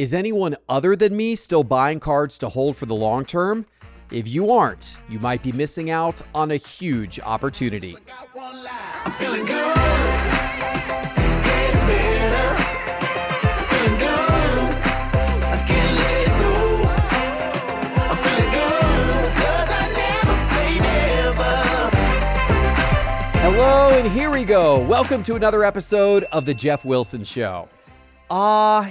Is anyone other than me still buying cards to hold for the long term? If you aren't, you might be missing out on a huge opportunity. I'm feeling good. Getting better. Feeling good. I can't let it go. I'm feeling good. 'Cause I never say never. Hello, and here we go. Welcome to another episode of The Geoff Wilson Show.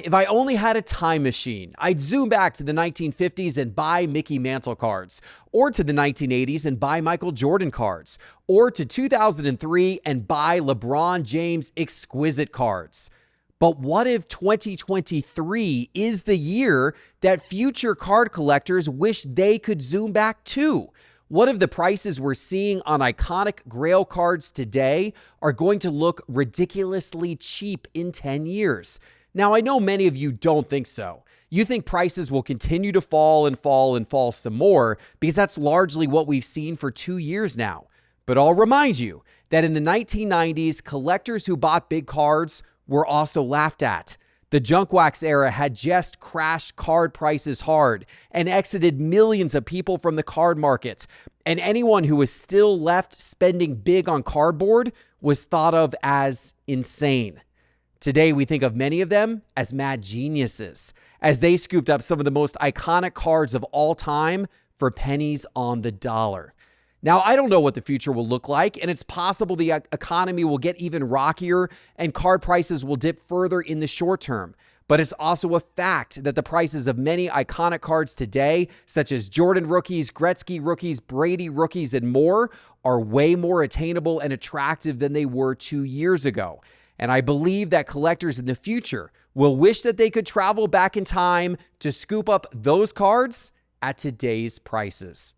If I only had a time machine, I'd zoom back to the 1950s and buy Mickey Mantle cards, or to the 1980s and buy Michael Jordan cards, or to 2003 and buy LeBron James exquisite cards. But what if 2023 is the year that future card collectors wish they could zoom back to? What if the prices we're seeing on iconic Grail cards today are going to look ridiculously cheap in 10 years? Now, I know many of you don't think so. You think prices will continue to fall and fall and fall some more because that's largely what we've seen for 2 years now. But I'll remind you that in the 1990s, collectors who bought big cards were also laughed at. The junk wax era had just crashed card prices hard and exited millions of people from the card market. And anyone who was still left spending big on cardboard was thought of as insane. Today, we think of many of them as mad geniuses, as they scooped up some of the most iconic cards of all time for pennies on the dollar. Now, I don't know what the future will look like, and it's possible the economy will get even rockier and card prices will dip further in the short term. But it's also a fact that the prices of many iconic cards today, such as Jordan rookies, Gretzky rookies, Brady rookies, and more, are way more attainable and attractive than they were 2 years ago. And I believe that collectors in the future will wish that they could travel back in time to scoop up those cards at today's prices.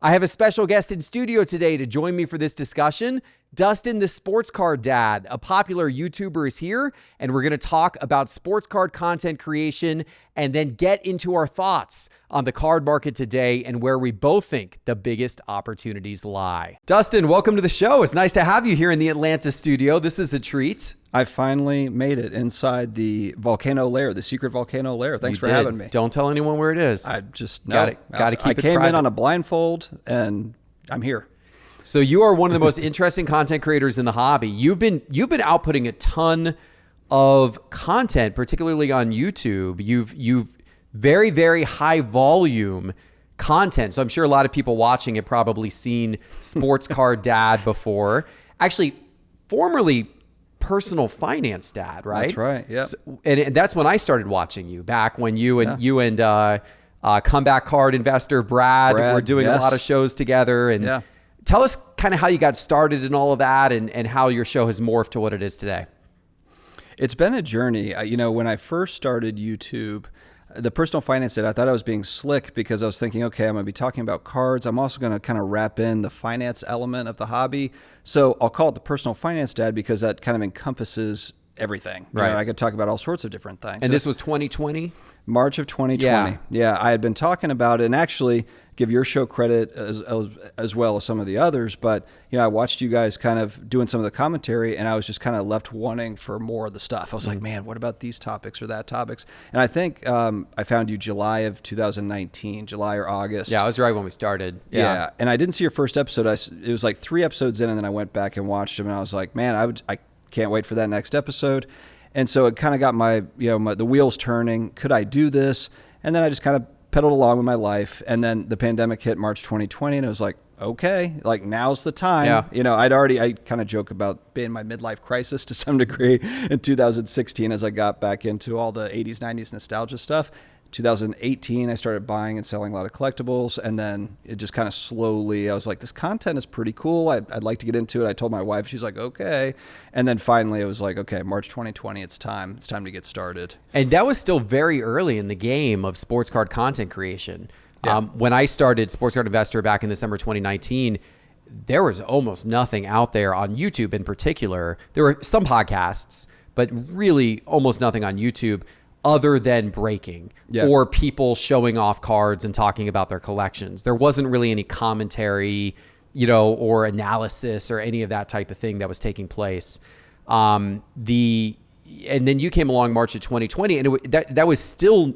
I have a special guest in studio today to join me for this discussion. Dustin, the sports card dad, a popular YouTuber, is here, and we're going to talk about sports card content creation and then get into our thoughts on the card market today and where we both think the biggest opportunities lie. Dustin, welcome to the show. It's nice to have you here in the Atlanta studio. This is a treat. I finally made it inside the volcano lair, the secret volcano lair. Thanks for having me. Don't tell anyone where it is. I just got to keep it private. I came in on a blindfold, and I'm here. So you are one of the most interesting content creators in the hobby. You've been outputting a ton of content, particularly on YouTube. You've very, very high volume content. So I'm sure a lot of people watching have probably seen Sports Card Dad before. Actually, formerly Personal Finance Dad, right? That's right. Yeah. So, and that's when I started watching you, back when you and comeback card investor Brad were doing a lot of shows together. And tell us kind of how you got started in all of that and how your show has morphed to what it is today. It's been a journey. When I first started YouTube, the Personal Finance Dad, I thought I was being slick because I was thinking, okay, I'm going to be talking about cards. I'm also going to kind of wrap in the finance element of the hobby. So I'll call it the Personal Finance Dad because that kind of encompasses everything. Right. I could talk about all sorts of different things. And this was 2020? March of 2020. Yeah, I had been talking about it, and actually give your show credit as well as some of the others. But, I watched you guys kind of doing some of the commentary, and I was just kind of left wanting for more of the stuff. I was like, man, what about these topics or that topics? And I think I found you July of 2019, July or August. Yeah, I was right when we started. Yeah. And I didn't see your first episode. It was like 3 episodes in, and then I went back and watched them, and I was like, man, I can't wait for that next episode. And so it kind of got the wheels turning. Could I do this? And then I just kind of pedaled along with my life. And then the pandemic hit March 2020, and it was like, okay, like now's the time. Yeah. I kind of joke about being my midlife crisis to some degree in 2016 as I got back into all the 80s, 90s nostalgia stuff. 2018, I started buying and selling a lot of collectibles, and then it just kind of slowly, I was like, this content is pretty cool. I'd like to get into it. I told my wife, she's like, okay. And then finally it was like, okay, March 2020, it's time to get started. And that was still very early in the game of sports card content creation. Yeah. When I started Sports Card Investor back in December 2019, there was almost nothing out there on YouTube in particular. There were some podcasts, but really almost nothing on YouTube other than breaking or people showing off cards and talking about their collections. There wasn't really any commentary, or analysis or any of that type of thing that was taking place. and then you came along March of 2020, and that was still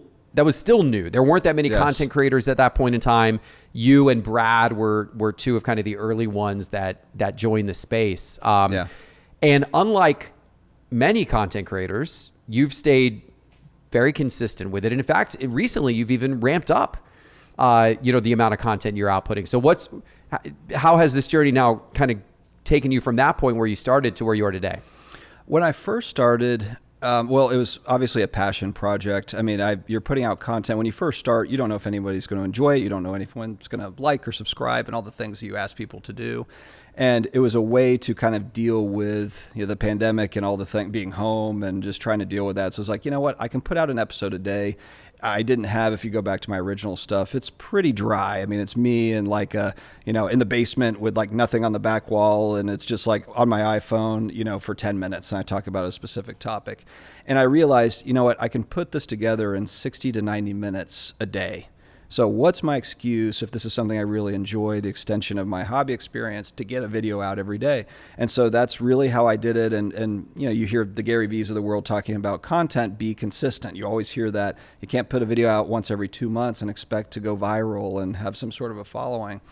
new. There weren't that many content creators at that point in time. You and Brad were two of kind of the early ones that joined the space. And unlike many content creators, you've stayed very consistent with it. And in fact, recently you've even ramped up, the amount of content you're outputting. So how has this journey now kind of taken you from that point where you started to where you are today? When I first started, it was obviously a passion project. I mean, you're putting out content. When you first start, you don't know if anybody's going to enjoy it. You don't know anyone's going to like or subscribe and all the things that you ask people to do. And it was a way to kind of deal with the pandemic and all the thing being home and just trying to deal with that. So it's like, you know what? I can put out an episode a day. I didn't have, if you go back to my original stuff, it's pretty dry. I mean, it's me and like, in the basement with like nothing on the back wall. And it's just like on my iPhone, for 10 minutes. And I talk about a specific topic. And I realized, you know what, I can put this together in 60 to 90 minutes a day. So what's my excuse, if this is something I really enjoy, the extension of my hobby experience, to get a video out every day? And so that's really how I did it. And you hear the Gary V's of the world talking about content, be consistent. You always hear that. You can't put a video out once every 2 months and expect to go viral and have some sort of a following.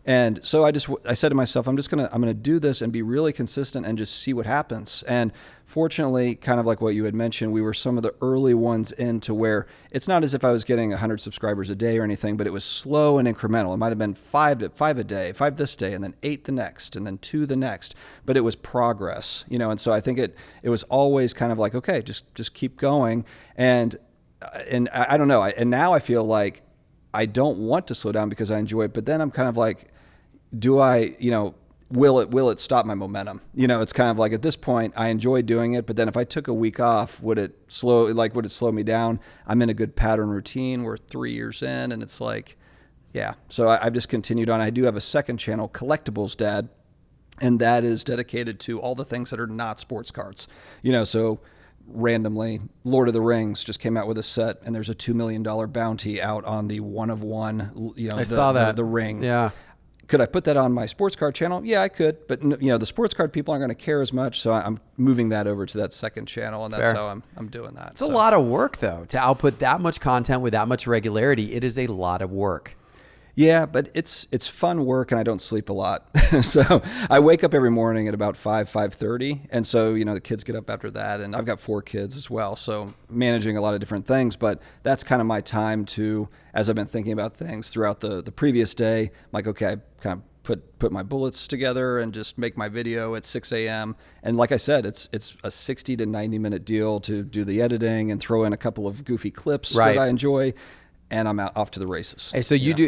And so I said to myself, I'm going to do this and be really consistent and just see what happens. And fortunately, kind of like what you had mentioned, we were some of the early ones into where it's not as if I was getting 100 subscribers a day or anything, but it was slow and incremental. It might have been five a day, 5 this day, and then 8 the next, and then 2 the next. But it was progress, and so I think it was always kind of like, okay, just keep going. And I don't know. And now I feel like I don't want to slow down because I enjoy it, but then I'm kind of like, will it stop my momentum? It's kind of like at this point I enjoy doing it, but then if I took a week off, would it slow me down? I'm in a good pattern routine. We're 3 years in, and it's like, yeah. So I've just continued on. I do have a second channel, Collectibles Dad, and that is dedicated to all the things that are not sports cards. So randomly, Lord of the Rings just came out with a set, and there's a $2 million bounty out on the one of one. I saw that. The ring. Yeah. Could I put that on my sports card channel? Yeah, I could. But the sports card people aren't going to care as much, so I'm moving that over to that second channel, and that's how I'm doing that. It's a lot of work, though, to output that much content with that much regularity. It is a lot of work. Yeah, but it's fun work, and I don't sleep a lot. So I wake up every morning at about 5:30, and so the kids get up after that, and I've got 4 kids as well, so managing a lot of different things. But that's kind of my time to, as I've been thinking about things throughout the previous day, I'm like, okay, I kind of put my bullets together and just make my video at 6 a.m. And like I said, it's a 60 to 90 minute deal to do the editing and throw in a couple of goofy clips that I enjoy. And I'm off to the races. Hey, so you do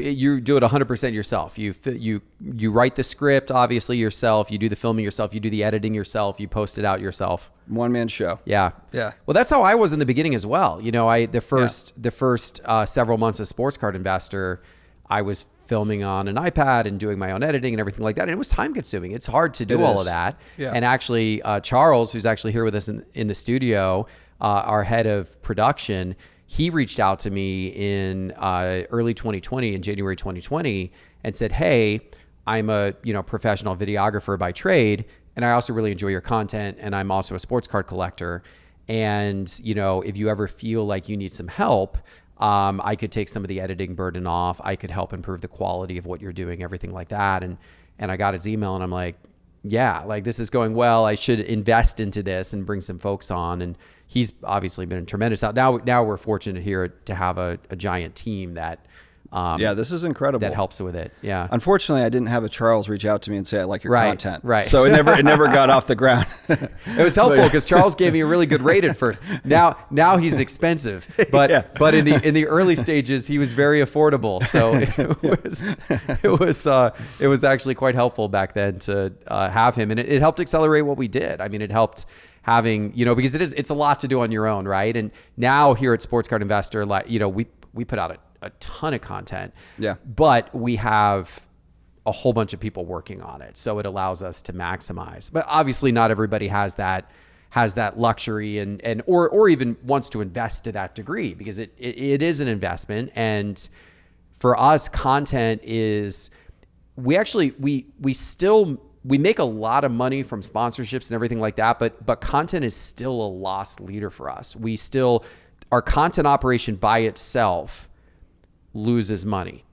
it 100% yourself. You write the script obviously yourself. You do the filming yourself. You do the editing yourself. You post it out yourself. One man show. Yeah. Well, that's how I was in the beginning as well. The first several months as Sports Card Investor, I was filming on an iPad and doing my own editing and everything like that. And it was time consuming. It's hard to do all of that. Yeah. And actually, Charles, who's actually here with us in the studio, our head of production, he reached out to me in early 2020, in January 2020, and said, hey, I'm a professional videographer by trade, and I also really enjoy your content, and I'm also a sports card collector. And if you ever feel like you need some help, I could take some of the editing burden off. I could help improve the quality of what you're doing, everything like that. And I got his email, and I'm like, yeah, like this is going well. I should invest into this and bring some folks on. And he's obviously been tremendous. Now we're fortunate here to have a giant team that, this is incredible. That helps with it. Yeah. Unfortunately, I didn't have a Charles reach out to me and say, I like your content. Right. So it never got off the ground. It was helpful because Charles gave me a really good rate at first. Now he's expensive, but in the early stages, he was very affordable. So it was actually quite helpful back then to have him. And it helped accelerate what we did. I mean, it helped having, because it's a lot to do on your own. Right. And now here at Sports Card Investor, we put out a ton of content, but we have a whole bunch of people working on it. So it allows us to maximize, but obviously not everybody has that luxury or even wants to invest to that degree, because it is an investment. And for us, content is, we still we make a lot of money from sponsorships and everything like that, but content is still a loss leader for us. Our content operation by itself loses money.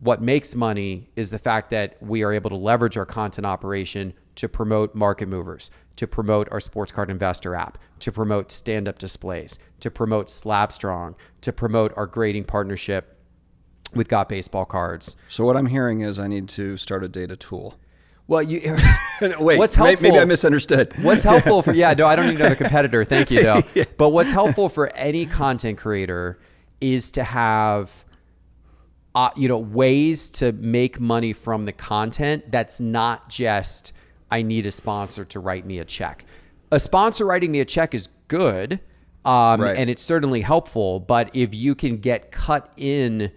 What makes money is the fact that we are able to leverage our content operation to promote market movers, to promote our sports card investor app, to promote stand-up displays, to promote Slabstrong, to promote our grading partnership with Got Baseball Cards. So what I'm hearing is I need to start a data tool. Well, Wait, what's helpful, maybe I misunderstood. What's helpful for, I don't need another competitor. Thank you, though. Yeah. But what's helpful for any content creator is to have, ways to make money from the content that's not just, I need a sponsor to write me a check. A sponsor writing me a check is good, right. And it's certainly helpful. But if you can get cut in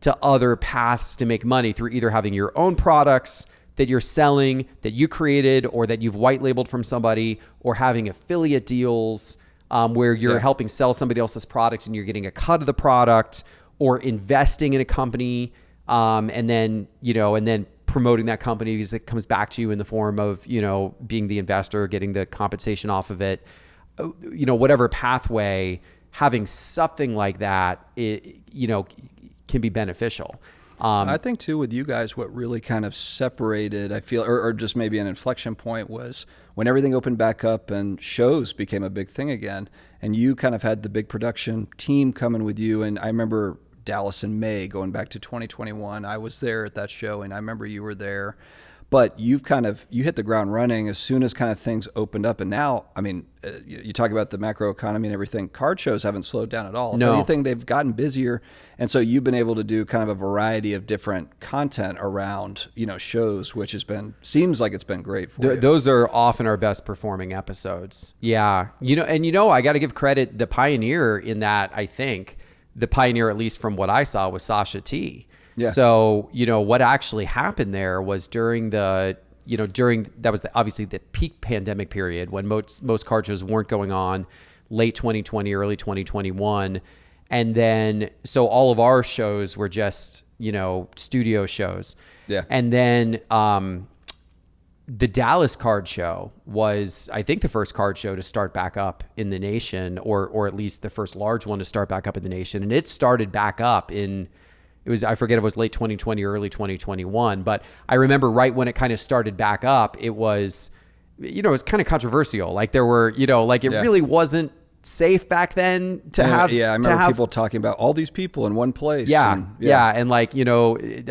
to other paths to make money through either having your own products that you're selling, that you created, or that you've white labeled from somebody, or having affiliate deals where you're helping sell somebody else's product and you're getting a cut of the product, or investing in a company and then promoting that company because it comes back to you in the form of, being the investor, getting the compensation off of it, whatever pathway, having something like that, can be beneficial. I think too with you guys, what really kind of separated, I feel, or just maybe an inflection point was when everything opened back up and shows became a big thing again. And you kind of had the big production team coming with you. And I remember Dallas in May going back to 2021. I was there at that show and I remember you were there. But you hit the ground running as soon as kind of things opened up. And now, I mean, you talk about the macro economy and everything. Card shows haven't slowed down at all. No. If anything, they've gotten busier. And so you've been able to do kind of a variety of different content around, shows, which seems like it's been great for you. Those are often our best performing episodes. Yeah. I got to give credit, the pioneer in that, I think, the pioneer, at least from what I saw, was Sasha T. Yeah. So, what actually happened there was during that was obviously the peak pandemic period when most card shows weren't going on, late 2020, early 2021. And then, so all of our shows were just, studio shows. Yeah. And then, the Dallas card show was, I think, the first card show to start back up in the nation, or at least the first large one to start back up in the nation. And it started back up I forget if it was late 2020 or early 2021, but I remember right when it kind of started back up, it was, it was kind of controversial. Like there were, really wasn't safe back then to have. Yeah, I remember people talking about all these people in one place. Yeah, and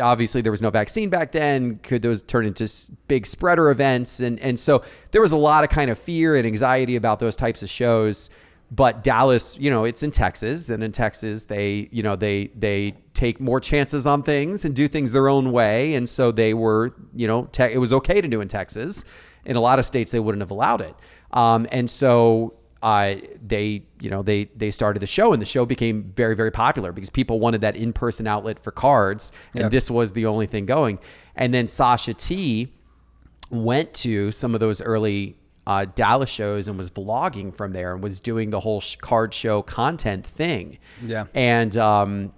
obviously there was no vaccine back then. Could those turn into big spreader events? And so there was a lot of kind of fear and anxiety about those types of shows. But Dallas, it's in Texas, and in Texas, they take more chances on things and do things their own way. And so they were, it was okay to do in Texas. In a lot of states, they wouldn't have allowed it. And so they started the show, and the show became very, very popular because people wanted that in-person outlet for cards. And this was the only thing going. And then Sasha T went to some of those early Dallas shows and was vlogging from there and was doing the whole card show content thing. Yeah. And those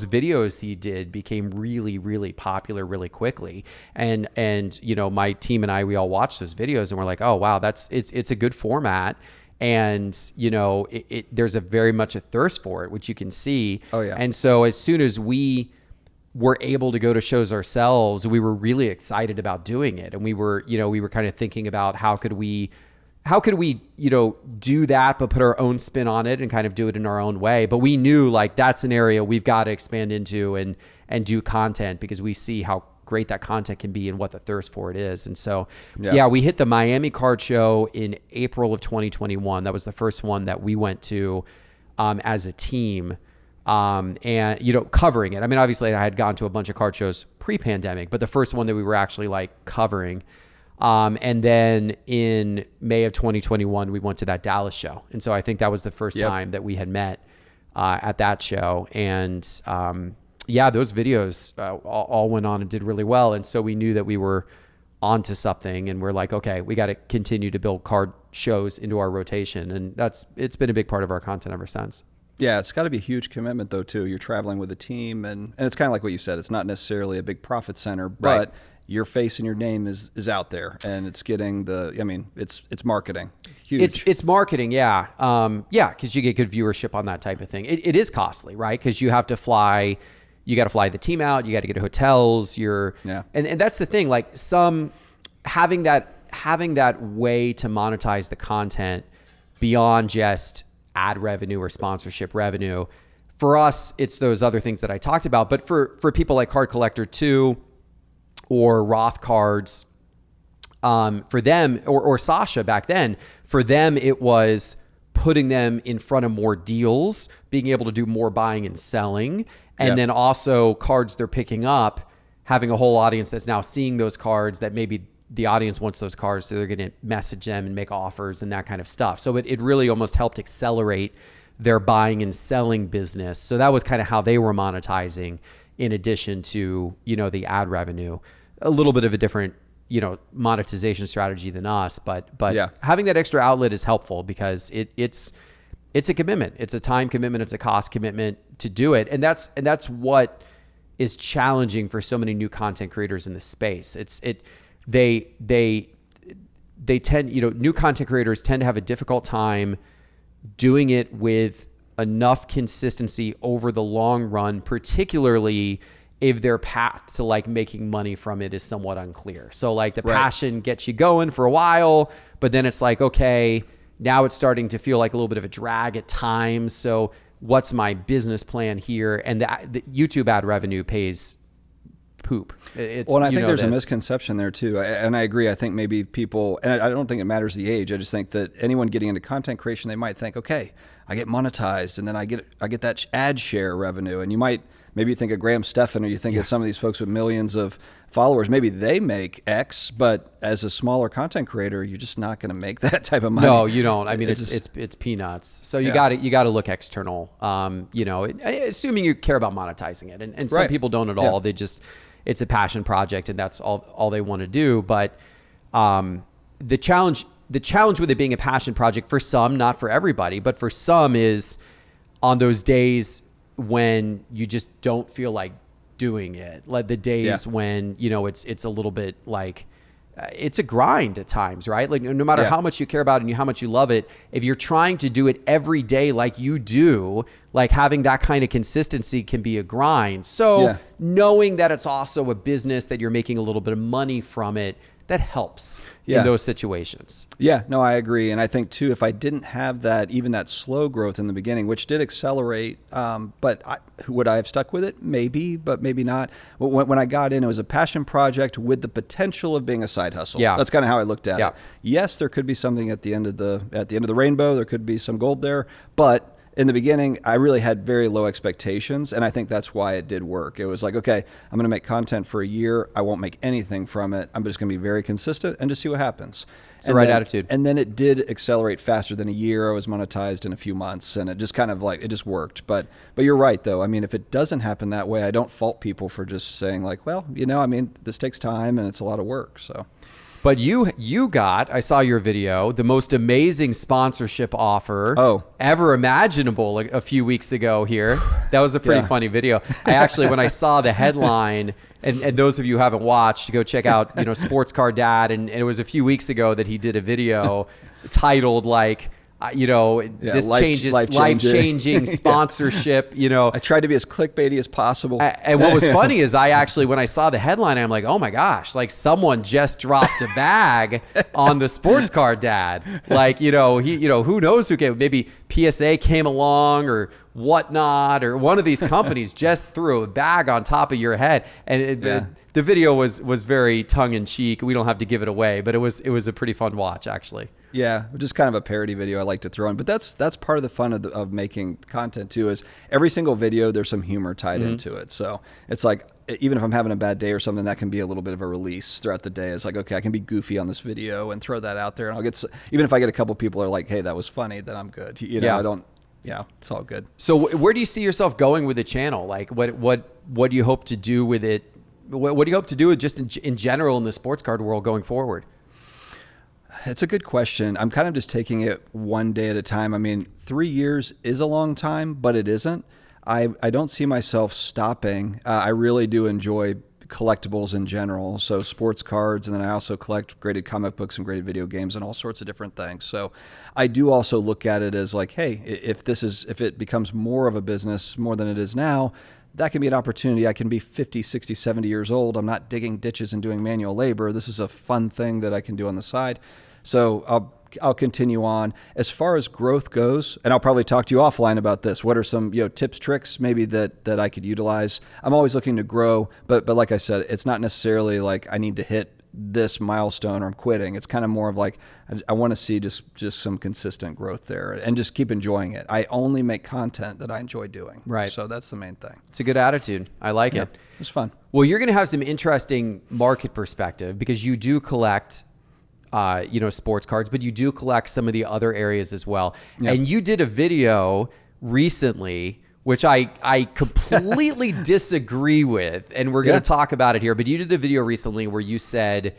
videos he did became really, really popular really quickly. And my team and we all watched those videos and we're like, oh wow, it's a good format. And there's a very much a thirst for it, which you can see. Oh yeah. And so as soon as we were able to go to shows ourselves, we were really excited about doing it. And we were kind of thinking about how could we do that, but put our own spin on it and kind of do it in our own way. But we knew like that's an area we've got to expand into and do content because we see how great that content can be and what the thirst for it is. And so, we hit the Miami card show in April of 2021. That was the first one that we went to as a team. And covering it. I mean, obviously I had gone to a bunch of card shows pre-pandemic, but the first one that we were actually like covering. And then in May of 2021, we went to that Dallas show. And so I think that was the first time that we had met, at that show. And, those videos, all went on and did really well. And so we knew that we were onto something and we're like, okay, we got to continue to build card shows into our rotation. And it's been a big part of our content ever since. Yeah, it's got to be a huge commitment, though, too. You're traveling with a team, and it's kind of like what you said. It's not necessarily a big profit center, but your face and your name is out there, and it's getting it's marketing. Huge. It's marketing, yeah. Because you get good viewership on that type of thing. It is costly, right? Because you have to fly, you got to fly the team out, you got to get to hotels, and that's the thing, like having that way to monetize the content beyond just ad revenue or sponsorship revenue. For us, it's those other things that I talked about. But for people like Card Collector 2 or Roth Cards, for them, or Sasha back then, for them, it was putting them in front of more deals, being able to do more buying and selling, and then also cards they're picking up, having a whole audience that's now seeing those cards that maybe the audience wants those cards, so they're going to message them and make offers and that kind of stuff. So it really almost helped accelerate their buying and selling business. So that was kind of how they were monetizing, in addition to, the ad revenue. A little bit of a different, monetization strategy than us, but having that extra outlet is helpful because it's a commitment. It's a time commitment. It's a cost commitment to do it. And that's what is challenging for so many new content creators in this space. They tend, new content creators tend to have a difficult time doing it with enough consistency over the long run, particularly if their path to like making money from it is somewhat unclear. So like the passion gets you going for a while, but then it's like, okay, now it's starting to feel like a little bit of a drag at times. So what's my business plan here? And the YouTube ad revenue pays poop. And I think there's a misconception there too. And I agree. I think maybe people, and I don't think it matters the age. I just think that anyone getting into content creation, they might think, okay, I get monetized and then I get that ad share revenue. And maybe you think of Graham Stephan, or you think of some of these folks with millions of followers. Maybe they make X, but as a smaller content creator, you're just not going to make that type of money. No, you don't. I mean, it's peanuts. So you got to look external. Assuming you care about monetizing it, and some people don't at all. They just, it's a passion project, and that's all they want to do. But the challenge with it being a passion project for some, not for everybody, but for some, is on those days when you just don't feel like doing it, like the days when it's a little bit like it's a grind at times, right? Like no matter how much you care about it and how much you love it, if you're trying to do it every day like you do, like having that kind of consistency can be a grind. So knowing that it's also a business, that you're making a little bit of money from it, that helps in those situations. Yeah, no, I agree. And I think too, if I didn't have even that slow growth in the beginning, which did accelerate, but would I have stuck with it? Maybe, but maybe not. When I got in, it was a passion project with the potential of being a side hustle. Yeah. That's kind of how I looked at it. Yes, there could be something at the end of the rainbow. There could be some gold there, but in the beginning, I really had very low expectations, and I think that's why it did work. It was like, okay, I'm going to make content for a year. I won't make anything from it. I'm just going to be very consistent and just see what happens. It's the right attitude. And then it did accelerate faster than a year. I was monetized in a few months, and it just kind of like, it just worked. But you're right, though. I mean, if it doesn't happen that way, I don't fault people for just saying like, well, this takes time and it's a lot of work, so... But you got, I saw your video, the most amazing sponsorship offer ever imaginable a few weeks ago here. That was a pretty funny video. I actually, when I saw the headline, and those of you who haven't watched, go check out, Sports Car Dad. And it was a few weeks ago that he did a video titled like, this changes life-changing sponsorship, I tried to be as clickbaity as possible. And what was funny is when I saw the headline, I'm like, oh my gosh, like someone just dropped a bag on the Sports Car Dad. Like, who knows who came, maybe PSA came along or whatnot, or one of these companies just threw a bag on top of your head. And the video was very tongue in cheek. We don't have to give it away, but it was a pretty fun watch, actually. Yeah, just kind of a parody video I like to throw in. But that's part of the fun of making content too, is every single video there's some humor tied into it. So it's like, even if I'm having a bad day or something, that can be a little bit of a release throughout the day. It's like, okay, I can be goofy on this video and throw that out there, and I'll get, even if I get a couple people are like, hey, that was funny, then I'm good. I don't. Yeah, it's all good. So where do you see yourself going with the channel? Like what do you hope to do with it? What do you hope to do just in general in the sports card world going forward? It's a good question. I'm kind of just taking it one day at a time. I mean, 3 years is a long time, but it isn't. I don't see myself stopping. I really do enjoy collectibles in general. So sports cards, and then I also collect graded comic books and graded video games and all sorts of different things. So I do also look at it as like, hey, if it becomes more of a business more than it is now, that can be an opportunity. I can be 50, 60, 70 years old. I'm not digging ditches and doing manual labor. This is a fun thing that I can do on the side. So I'll continue on. As far as growth goes, and I'll probably talk to you offline about this. What are some tips, tricks maybe that I could utilize? I'm always looking to grow, but like I said, it's not necessarily like I need to hit this milestone or I'm quitting. It's kind of more of like I want to see just some consistent growth there and just keep enjoying it. I only make content that I enjoy doing. Right. So that's the main thing. It's a good attitude. I like it. It's fun. Well, you're going to have some interesting market perspective because you do collect sports cards, but you do collect some of the other areas as well. Yep. And you did a video recently, which I completely disagree with, and we're going to talk about it here, but you did a video recently where you said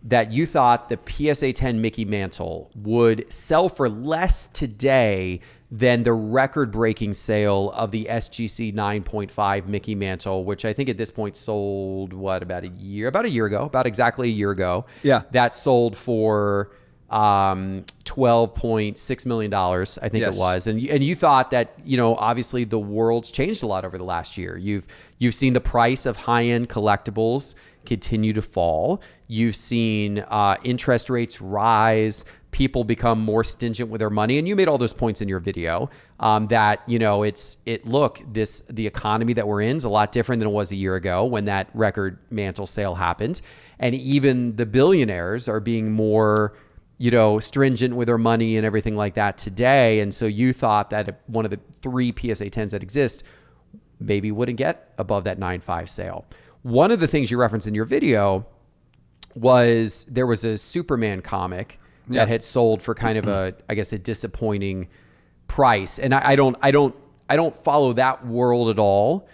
that you thought the PSA 10 Mickey Mantle would sell for less today than the record-breaking sale of the SGC 9.5 Mickey Mantle, which I think at this point sold, about exactly a year ago. Yeah. That sold for $12.6 million, I think Yes. it was. And you thought that, obviously the world's changed a lot over the last year. You've seen the price of high-end collectibles continue to fall. You've seen interest rates rise. People become more stingent with their money. And you made all those points in your video that, the economy that we're in is a lot different than it was a year ago when that record Mantle sale happened. And even the billionaires are being more, stringent with their money and everything like that today. And so you thought that one of the 3 PSA 10s that exist maybe wouldn't get above that 9.5 sale. One of the things you referenced in your video was there was a Superman comic that had sold for kind of a disappointing price. And I don't follow that world at all.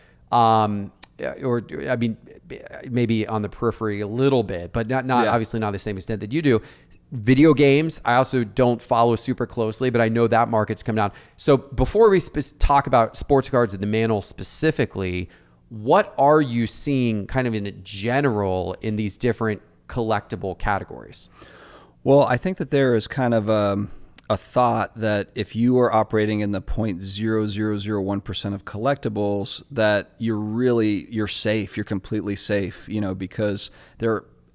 Maybe on the periphery a little bit, but not obviously not the same extent that you do. Video games, I also don't follow super closely, but I know that market's come down. So before we talk about sports cards and the Mantle specifically, what are you seeing kind of in general in these different collectible categories? Well, I think that there is kind of a thought that if you are operating in the 0.0001% of collectibles, that you're safe. You're completely safe, because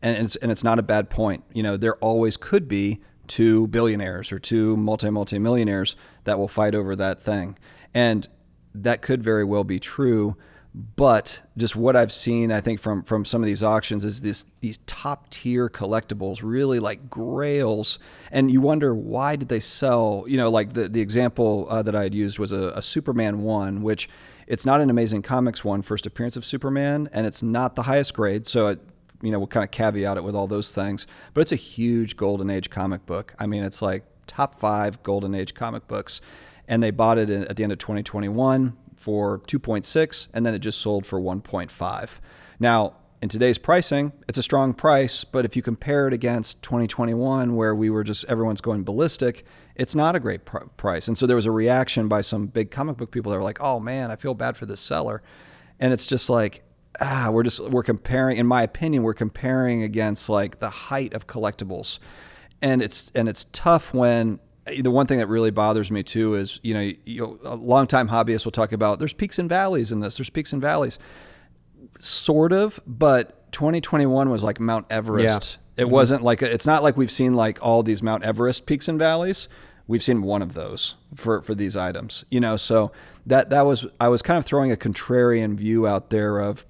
it's not a bad point. There always could be 2 billionaires or 2 multi-millionaires that will fight over that thing. And that could very well be true. But just what I've seen, I think from some of these auctions is these top tier collectibles, really like grails, and you wonder why did they sell? Like the example that I had used was a Superman 1, which it's not an Amazing Comics 1 first appearance of Superman, and it's not the highest grade, so we'll kind of caveat it with all those things. But it's a huge Golden Age comic book. I mean, it's like top 5 Golden Age comic books, and they bought it at the end of 2021. For 2.6, and then it just sold for 1.5. Now, in today's pricing, it's a strong price, but if you compare it against 2021, where everyone's going ballistic, it's not a great price. And so there was a reaction by some big comic book people that were like, "Oh man, I feel bad for this seller," and it's just like, we're comparing. In my opinion, we're comparing against like the height of collectibles, and it's tough when. The one thing that really bothers me too is, a longtime hobbyist will talk about there's peaks and valleys in this. There's peaks and valleys, sort of. But 2021 was like Mount Everest. Yeah. It wasn't like it's not like we've seen like all these Mount Everest peaks and valleys. We've seen one of those for these items. So I was kind of throwing a contrarian view out there of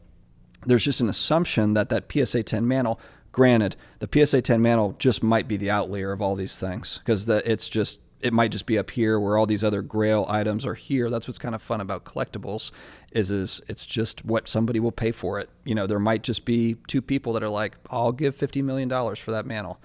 there's just an assumption that PSA 10 Mantle. Granted, the PSA 10 Mantle just might be the outlier of all these things because it might just be up here where all these other Grail items are here. That's what's kind of fun about collectibles is it's just what somebody will pay for it. There might just be 2 people that are like, I'll give $50 million for that Mantle.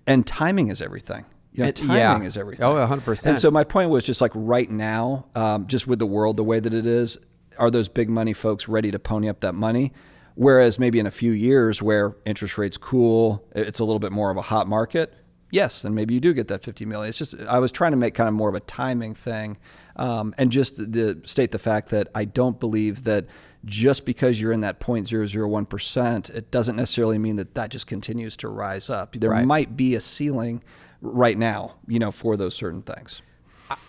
And timing is everything. Timing is everything. Oh, 100%. And so my point was just like right now, just with the world the way that it is, are those big money folks ready to pony up that money? Whereas maybe in a few years where interest rates cool, it's a little bit more of a hot market, yes, then maybe you do get that 50 million. It's just, I was trying to make kind of more of a timing thing. And just state the fact that I don't believe that just because you're in that 0.001%, it doesn't necessarily mean that just continues to rise up. There might be a ceiling right now, for those certain things.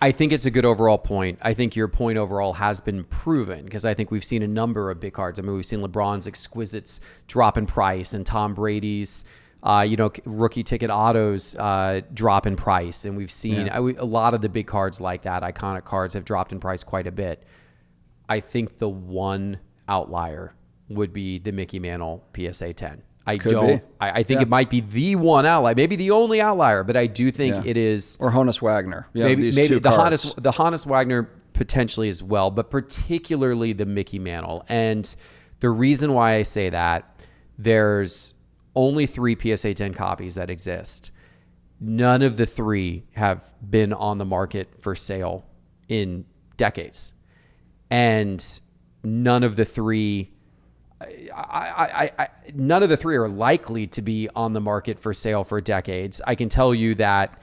I think it's a good overall point. I think your point overall has been proven because I think we've seen a number of big cards. I mean, we've seen LeBron's exquisites drop in price and Tom Brady's, rookie ticket autos drop in price. And we've seen a lot of the big cards like that, iconic cards, have dropped in price quite a bit. I think the one outlier would be the Mickey Mantle PSA 10. I think it might be the one outlier, maybe the only outlier, but I do think it is. Or Honus Wagner. Maybe the Honus Wagner potentially as well, but particularly the Mickey Mantle. And the reason why I say that, there's only 3 PSA 10 copies that exist. None of the 3 have been on the market for sale in decades. And none of the 3 are likely to be on the market for sale for decades. I can tell you that,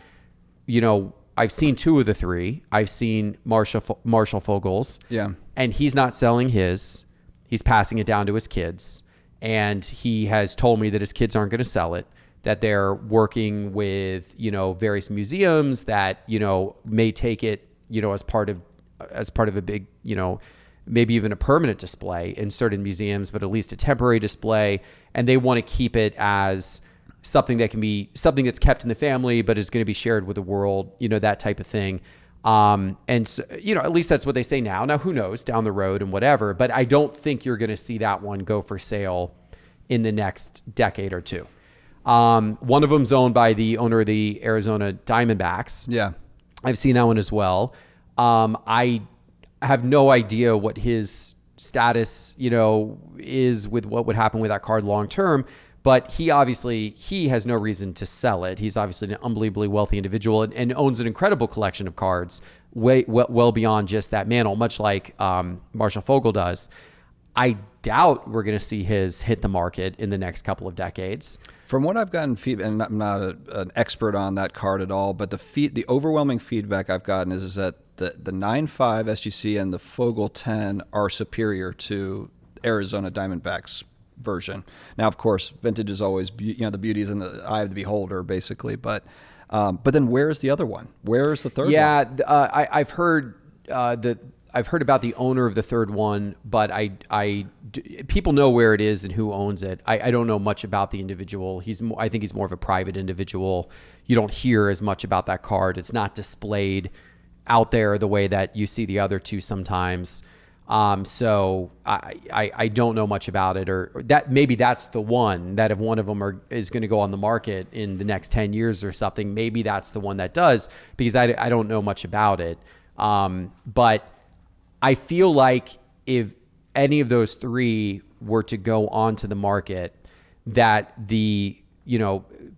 I've seen 2 of the 3. I've seen Marshall Fogel's. Yeah. And he's not selling his. He's passing it down to his kids. And he has told me that his kids aren't going to sell it, that they're working with, various museums that, may take it, as part of a big, maybe even a permanent display in certain museums, but at least a temporary display. And they want to keep it as something that can be something that's kept in the family, but is going to be shared with the world, that type of thing. And so, at least that's what they say now. Now, who knows down the road and whatever, but I don't think you're going to see that one go for sale in the next decade or 2. One of them's owned by the owner of the Arizona Diamondbacks. Yeah. I've seen that one as well. I have no idea what his status, is with what would happen with that card long term, but he has no reason to sell it. He's obviously an unbelievably wealthy individual and owns an incredible collection of cards well beyond just that Mantle, much like Marshall Fogel does. I doubt we're going to see his hit the market in the next couple of decades. From what I've gotten feedback, and I'm not an expert on that card at all, but the overwhelming feedback I've gotten is that the 9.5 SGC and the Fogel 10 are superior to Arizona Diamondbacks version. Now, of course, vintage is always, the beauty is in the eye of the beholder, basically. But then where's the other one? Where's the third one? Yeah, I've heard I've heard about the owner of the third one, but people know where it is and who owns it. I don't know much about the individual. I think he's more of a private individual. You don't hear as much about that card. It's not displayed out there the way that you see the other 2 sometimes. So I don't know much about it, or that maybe that's the one that if one of them is going to go on the market in the next 10 years or something, maybe that's the one that does, because I don't know much about it. But I feel like if any of those 3 were to go onto the market, that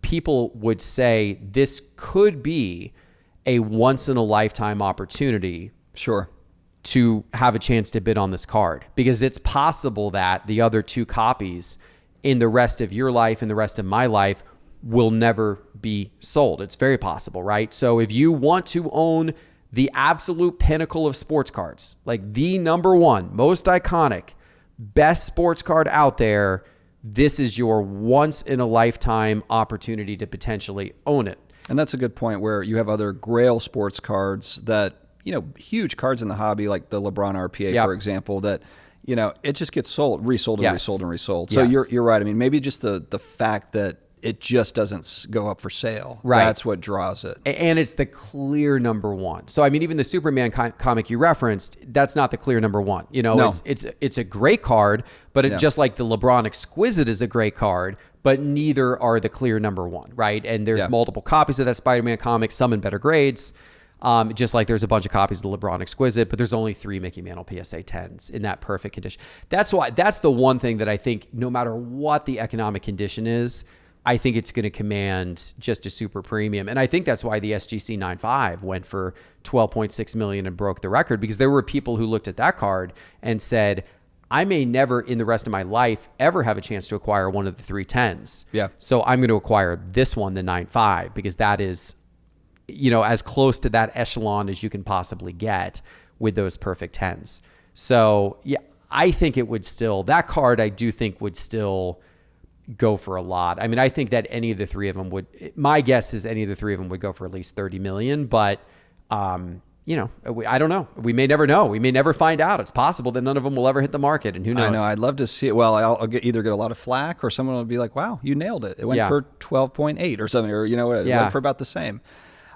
people would say this could be a once in a lifetime opportunity. Sure. To have a chance to bid on this card, because it's possible that the other 2 copies in the rest of your life and the rest of my life will never be sold. It's very possible, right? So if you want to own the absolute pinnacle of sports cards, like the number 1, most iconic, best sports card out there, this is your once in a lifetime opportunity to potentially own it. And that's a good point, where you have other Grail sports cards that, huge cards in the hobby, like the LeBron RPA, for example, that, it just gets resold and resold and resold. So you're right. I mean, maybe just the fact that it just doesn't go up for sale. Right. That's what draws it. And it's the clear number 1. So, I mean, even the Superman comic you referenced, that's not the clear number 1. No. It's a great card, but just like the LeBron Exquisite is a great card, but neither are the clear number 1, right? And there's multiple copies of that Spider-Man comic, some in better grades. Just like there's a bunch of copies of the LeBron Exquisite, but there's only 3 Mickey Mantle PSA 10s in that perfect condition. That's the one thing that I think, no matter what the economic condition is, I think it's going to command just a super premium. And I think that's why the SGC 9.5 went for $12.6 million and broke the record, because there were people who looked at that card and said, I may never in the rest of my life ever have a chance to acquire one of the 310s. Yeah. So I'm going to acquire this one, the 9.5, because that is, as close to that echelon as you can possibly get with those perfect 10s. So yeah, I think it would still, that card I do think would still go for a lot. I mean, I think that any of the three of them would, my guess is any of the three of them would go for at least 30 million, but I don't know. We may never know. We may never find out. It's possible that none of them will ever hit the market, and who knows? I know. I'd love to see it. Well, I'll either get a lot of flack, or someone will be like, "Wow, you nailed it. It went for 12.8 or something, or it went for about the same."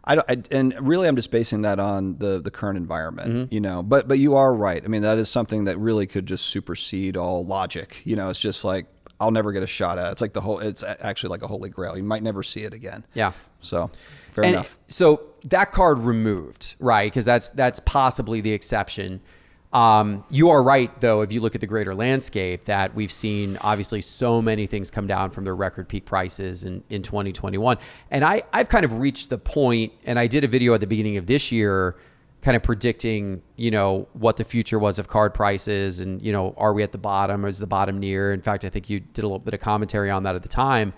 And really, I'm just basing that on the current environment, But you are right. I mean, that is something that really could just supersede all logic. It's just like I'll never get a shot at it. It's like it's actually like a holy grail. You might never see it again. Yeah. So fair enough. So that card removed, right? Because that's possibly the exception. You are right, though, if you look at the greater landscape, that we've seen obviously so many things come down from their record peak prices in 2021. And I've kind of reached the point, and I did a video at the beginning of this year kind of predicting, what the future was of card prices and, are we at the bottom? Is the bottom near? In fact, I think you did a little bit of commentary on that at the time.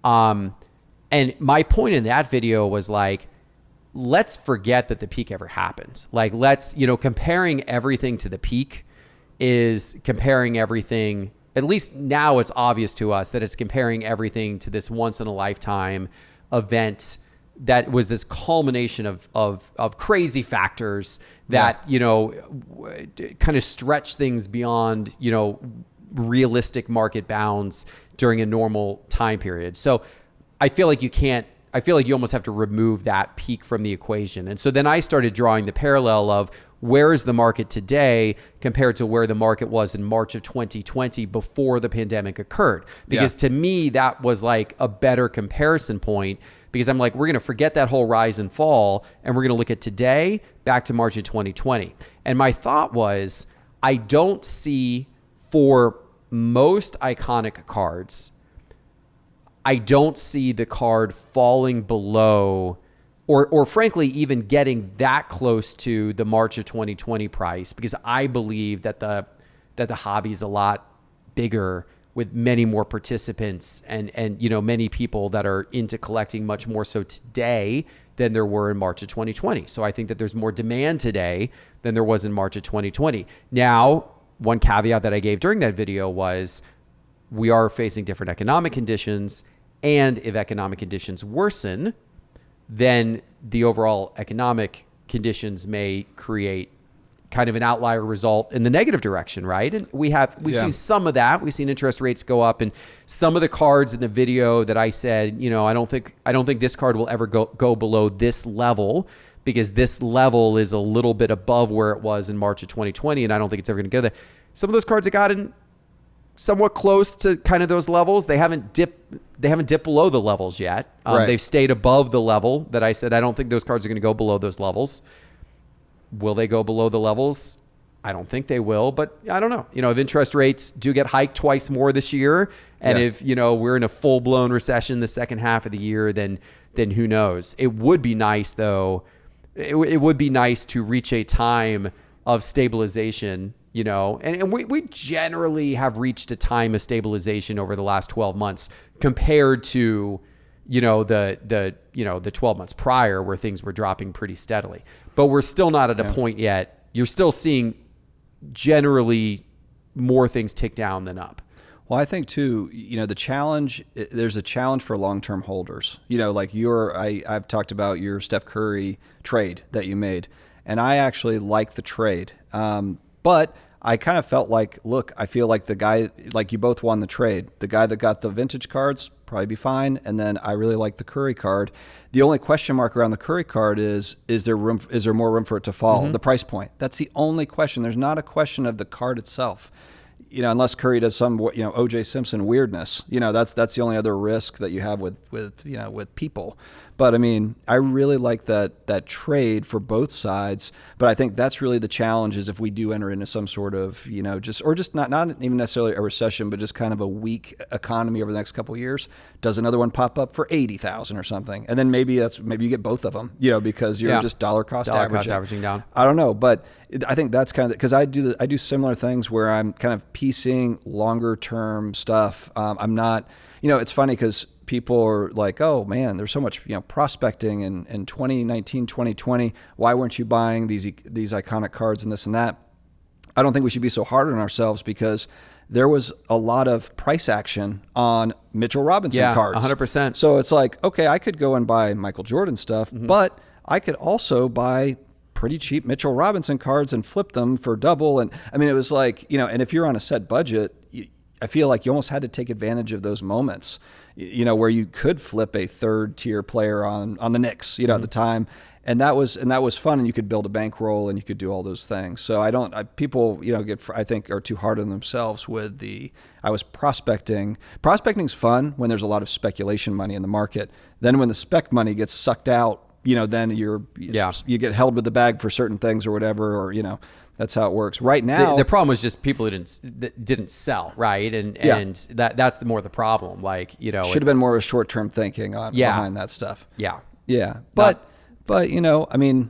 And my point in that video was like, let's forget that the peak ever happened. Like, let's, comparing everything to the peak is comparing everything. At least now it's obvious to us that it's comparing everything to this once in a lifetime event that was this culmination of crazy factors that, kind of stretch things beyond, realistic market bounds during a normal time period. So I feel like you almost have to remove that peak from the equation. And so then I started drawing the parallel of where is the market today compared to where the market was in March of 2020 before the pandemic occurred. Because to me, that was like a better comparison point, because I'm like, we're going to forget that whole rise and fall, and we're going to look at today back to March of 2020. And my thought was, I don't see, for most iconic cards, I don't see the card falling below or frankly even getting that close to the March of 2020 price, because I believe that the hobby is a lot bigger with many more participants and many people that are into collecting much more so today than there were in March of 2020. So I think that there's more demand today than there was in March of 2020. Now, one caveat that I gave during that video was we are facing different economic conditions, and if economic conditions worsen, then the overall economic conditions may create kind of an outlier result in the negative direction, right? And we've seen some of that. We've seen interest rates go up, and some of the cards in the video that I said, I don't think this card will ever go below this level, because this level is a little bit above where it was in March of 2020, and I don't think it's ever going to go there. Some of those cards have gotten somewhat close to kind of those levels. They haven't dipped below the levels yet. Right. They've stayed above the level that I said. I don't think those cards are going to go below those levels. Will they go below the levels? I don't think they will, but I don't know. If interest rates do get hiked twice more this year, and if, we're in a full-blown recession the second half of the year, then who knows? It would be nice, though. It would be nice to reach a time of stabilization, and we generally have reached a time of stabilization over the last 12 months compared to, the 12 months prior, where things were dropping pretty steadily. But we're still not at a point yet. You're still seeing generally more things tick down than up. Well, I think too, the challenge, there's a challenge for long-term holders. Like I've talked about your Steph Curry trade that you made, and I actually like the trade. But I kind of felt like, look, I feel like the guy, like you both won the trade. The guy that got the vintage cards probably be fine, and then I really like the Curry card. The only question mark around the Curry card is there more room for it to fall? The price point. That's the only question. There's not a question of the card itself. unless Curry does some, OJ Simpson weirdness, that's the only other risk that you have with people. But I mean, I really like that trade for both sides. But I think that's really the challenge is if we do enter into some sort of, just not even necessarily a recession, but just kind of a weak economy over the next couple of years, does another one pop up for 80,000 or something? And then maybe you get both of them, because you're just dollar cost averaging down. I don't know, but I think that's kind of because I do similar things where I'm kind of piecing longer term stuff. I'm not, it's funny because people are like, oh man, there's so much, prospecting in 2019, 2020. Why weren't you buying these iconic cards and this and that? I don't think we should be so hard on ourselves because there was a lot of price action on Mitchell Robinson cards. 100%. So it's like, okay, I could go and buy Michael Jordan stuff, but I could also buy pretty cheap Mitchell Robinson cards and flip them for double. And I mean, it was like, and if you're on a set budget, I feel like you almost had to take advantage of those moments, where you could flip a third tier player on the Knicks, at the time. And that was fun, and you could build a bankroll and you could do all those things. So people, I think are too hard on themselves with I was prospecting. Prospecting's fun when there's a lot of speculation money in the market. Then when the spec money gets sucked out, then you get held with the bag for certain things or whatever, or, that's how it works right now. The problem was just people who didn't sell. Right. And that's more the problem. Like, should have been more of a short-term thinking behind that stuff. Yeah. Yeah. But I mean,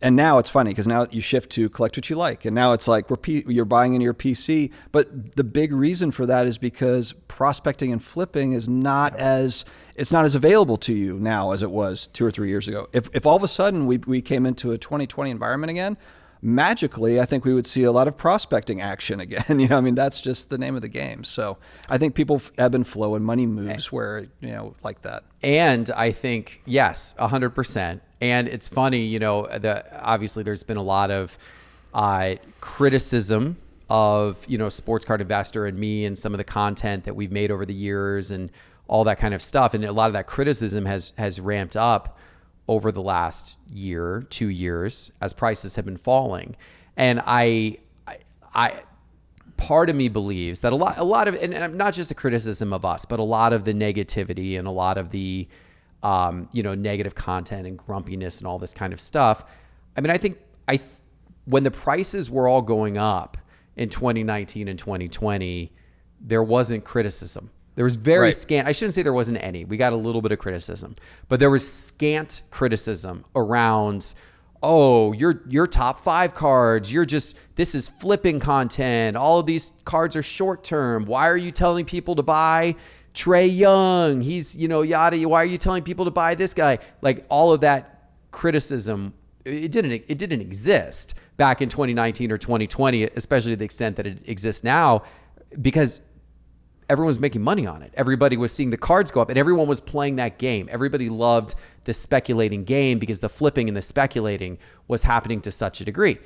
and now it's funny because now you shift to collect what you like. And now it's like you're buying in your PC. But the big reason for that is because prospecting and flipping is it's not as available to you now as it was 2 or 3 years ago. If all of a sudden we came into a 2020 environment again, magically, I think we would see a lot of prospecting action again. That's just the name of the game. So I think people ebb and flow and money moves where, like that. And I think, yes, 100%. And it's funny, obviously there's been a lot of criticism of, Sports Card Investor and me and some of the content that we've made over the years and all that kind of stuff. And a lot of that criticism has ramped up over the last year, 2 years, as prices have been falling. And I part of me believes that a lot of, and not just the criticism of us, but a lot of the negativity and a lot of the, negative content and grumpiness and all this kind of stuff. I mean, I think when the prices were all going up in 2019 and 2020, there wasn't criticism. There was very scant. I shouldn't say there wasn't any. We got a little bit of criticism, but there was scant criticism around, oh, your top 5 cards. This is flipping content. All of these cards are short term. Why are you telling people to buy Trae Young? He's, yada. Why are you telling people to buy this guy? Like all of that criticism, it didn't exist back in 2019 or 2020, especially to the extent that it exists now, because everyone was making money on it. Everybody was seeing the cards go up and everyone was playing that game. Everybody loved the speculating game because the flipping and the speculating was happening to such a degree.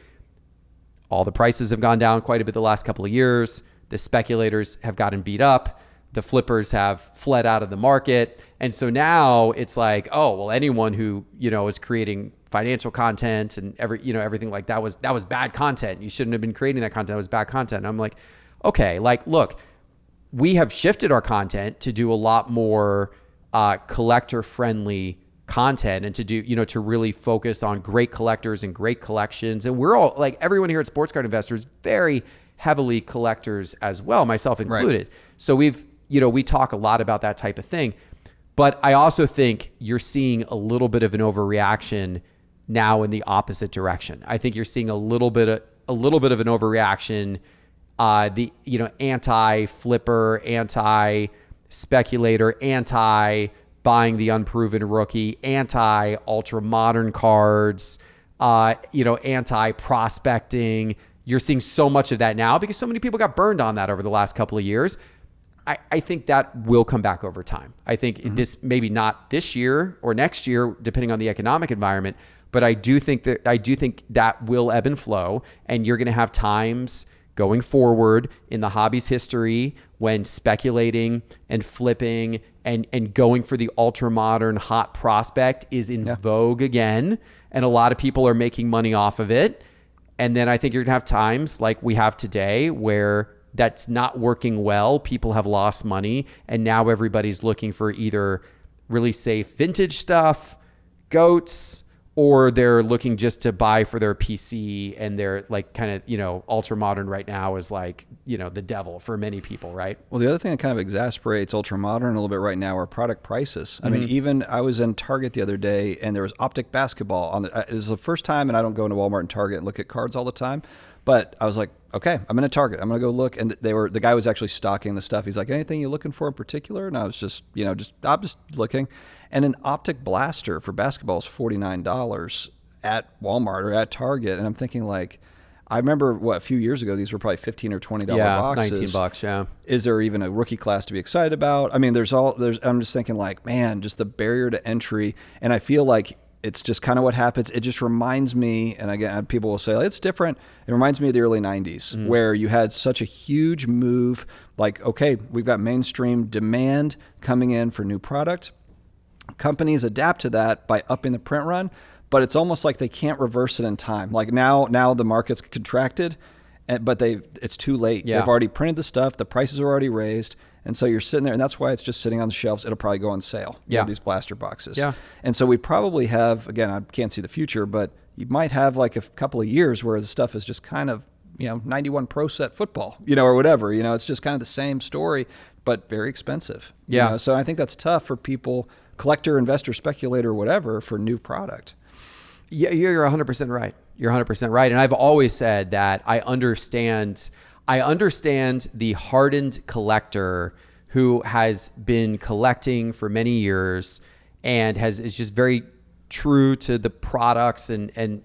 All the prices have gone down quite a bit the last couple of years. The speculators have gotten beat up. The flippers have fled out of the market. And so now it's like, oh, well, anyone who, is creating financial content and everything like that was bad content. You shouldn't have been creating that content. It was bad content. And I'm like, okay, look, we have shifted our content to do a lot more collector-friendly content and to do, to really focus on great collectors and great collections. And we're all, like, everyone here at Sports Card Investors, very heavily collectors as well, myself included. Right. So we talk a lot about that type of thing. But I also think you're seeing a little bit of an overreaction now in the opposite direction. I think you're seeing a little bit of an overreaction. Anti-flipper, anti-speculator, anti-buying the unproven rookie, anti-ultra-modern cards, anti-prospecting. You're seeing so much of that now because so many people got burned on that over the last couple of years. I think that will come back over time. I think this, maybe not this year or next year, depending on the economic environment, but I do think that will ebb and flow, and you're going to have times going forward in the hobby's history when speculating and flipping and going for the ultra modern hot prospect is in vogue again. And a lot of people are making money off of it. And then I think you're gonna have times like we have today where that's not working well. People have lost money, and now everybody's looking for either really safe vintage stuff, goats, or they're looking just to buy for their PC, and they're like kind of, ultra modern right now is like, the devil for many people, right? Well, the other thing that kind of exasperates ultra modern a little bit right now are product prices. I mean, even I was in Target the other day, and there was optic basketball on the. It was the first time, and I don't go into Walmart and Target and look at cards all the time, but I was like, okay, I'm in a Target. I'm gonna go look, and the guy was actually stocking the stuff. He's like, anything you looking for in particular? And I was just, I'm just looking, and an optic blaster for basketball is $49 at Walmart or at Target, and I'm thinking like, I remember a few years ago these were probably $15 or $20 boxes. $19, yeah. Is there even a rookie class to be excited about? I mean, I'm just thinking like, man, just the barrier to entry, and I feel like it's just kind of what happens. It just reminds me, and again, people will say it's different. It reminds me of the early 90s where you had such a huge move. Like, okay, we've got mainstream demand coming in for new product. Companies adapt to that by upping the print run, but it's almost like they can't reverse it in time. Like now the market's contracted, but it's too late. Yeah. They've already printed the stuff. The prices are already raised. And so you're sitting there, and that's why it's just sitting on the shelves. It'll probably go on sale. These blaster boxes. Yeah. And so we probably have, again, I can't see the future, but you might have like a couple of years where the stuff is just kind of, 91 Pro Set football, or whatever. It's just kind of the same story, but very expensive. Yeah. So I think that's tough for people, collector, investor, speculator, whatever, for new product. Yeah, you're 100% right. You're 100% right. And I've always said that I understand the hardened collector who has been collecting for many years and is just very true to the products, and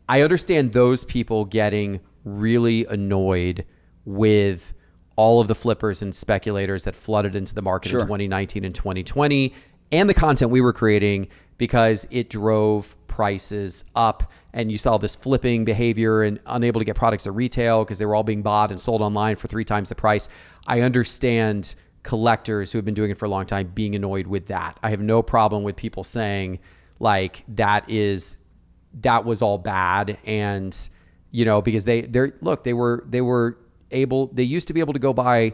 I understand those people getting really annoyed with all of the flippers and speculators that flooded into the market in 2019 and 2020, and the content we were creating, because it drove prices up, and you saw this flipping behavior and unable to get products at retail because they were all being bought and sold online for 3 times the price. I understand collectors who have been doing it for a long time being annoyed with that. I have no problem with people saying like that was all bad, and because they used to be able to go buy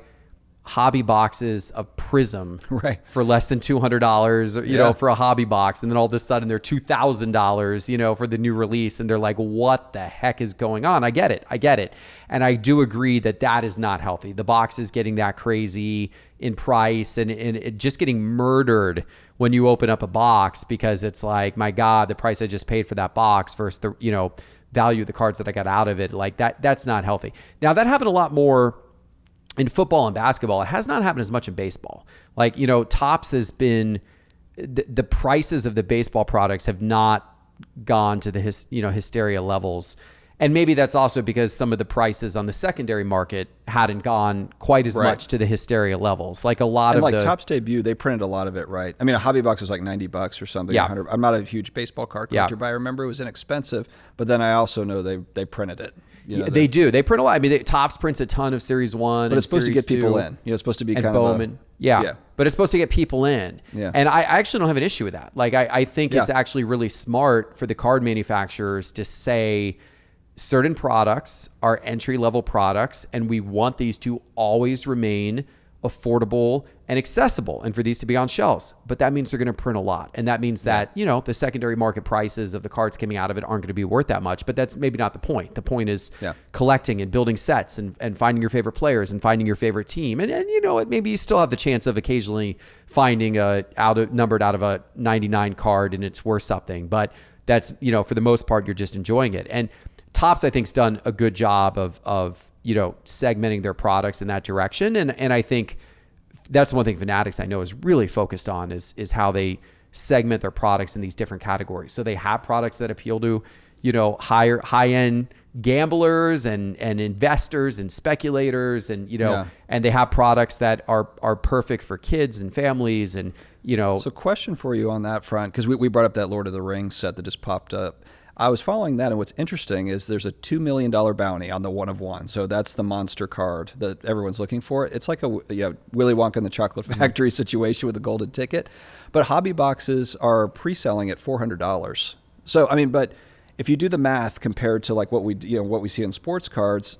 hobby boxes of Prism for less than $200, for a hobby box. And then all of a sudden they're $2,000, for the new release. And they're like, what the heck is going on? I get it. And I do agree that is not healthy. The box is getting that crazy in price, and it just getting murdered when you open up a box, because it's like, my God, the price I just paid for that box versus the, value of the cards that I got out of it. Like that's not healthy. Now that happened a lot more in football and basketball. It has not happened as much in baseball. Like, Topps has been, the prices of the baseball products have not gone to the hysteria levels. And maybe that's also because some of the prices on the secondary market hadn't gone quite as much to the hysteria levels. Like a lot of Topps debut, they printed a lot of it, right? I mean, a hobby box was like $90 or something. Yeah. 100. I'm not a huge baseball card collector, but I remember it was inexpensive. But then I also know they printed it. They do. They print a lot. I mean, Topps prints a ton of Series 1 but it's supposed to get people 2, in. It's supposed to be and kind Bowman. of Yeah. But it's supposed to get people in. Yeah. And I actually don't have an issue with that. Like, I think it's actually really smart for the card manufacturers to say certain products are entry-level products, and we want these to always remain affordable and accessible, and for these to be on shelves. But that means they're going to print a lot. And that means that, the secondary market prices of the cards coming out of it aren't going to be worth that much. But that's maybe not the point. The point is collecting and building sets and finding your favorite players and finding your favorite team. And maybe you still have the chance of occasionally finding numbered out of a 99 card and it's worth something. But that's, for the most part, you're just enjoying it. And Topps, I think, has done a good job of segmenting their products in that direction. And I think that's one thing Fanatics, I know, is really focused on is how they segment their products in these different categories. So they have products that appeal to, high-end gamblers and investors and speculators, and, and they have products that are perfect for kids and families, and, So question for you on that front, because we brought up that Lord of the Rings set that just popped up. I was following that, and what's interesting is there's a $2 million bounty on the 1 of 1. So that's the monster card that everyone's looking for. It's like a Willy Wonka and the Chocolate Factory situation with the golden ticket. But hobby boxes are pre-selling at $400. So, I mean, but if you do the math compared to like what we see in sports cards,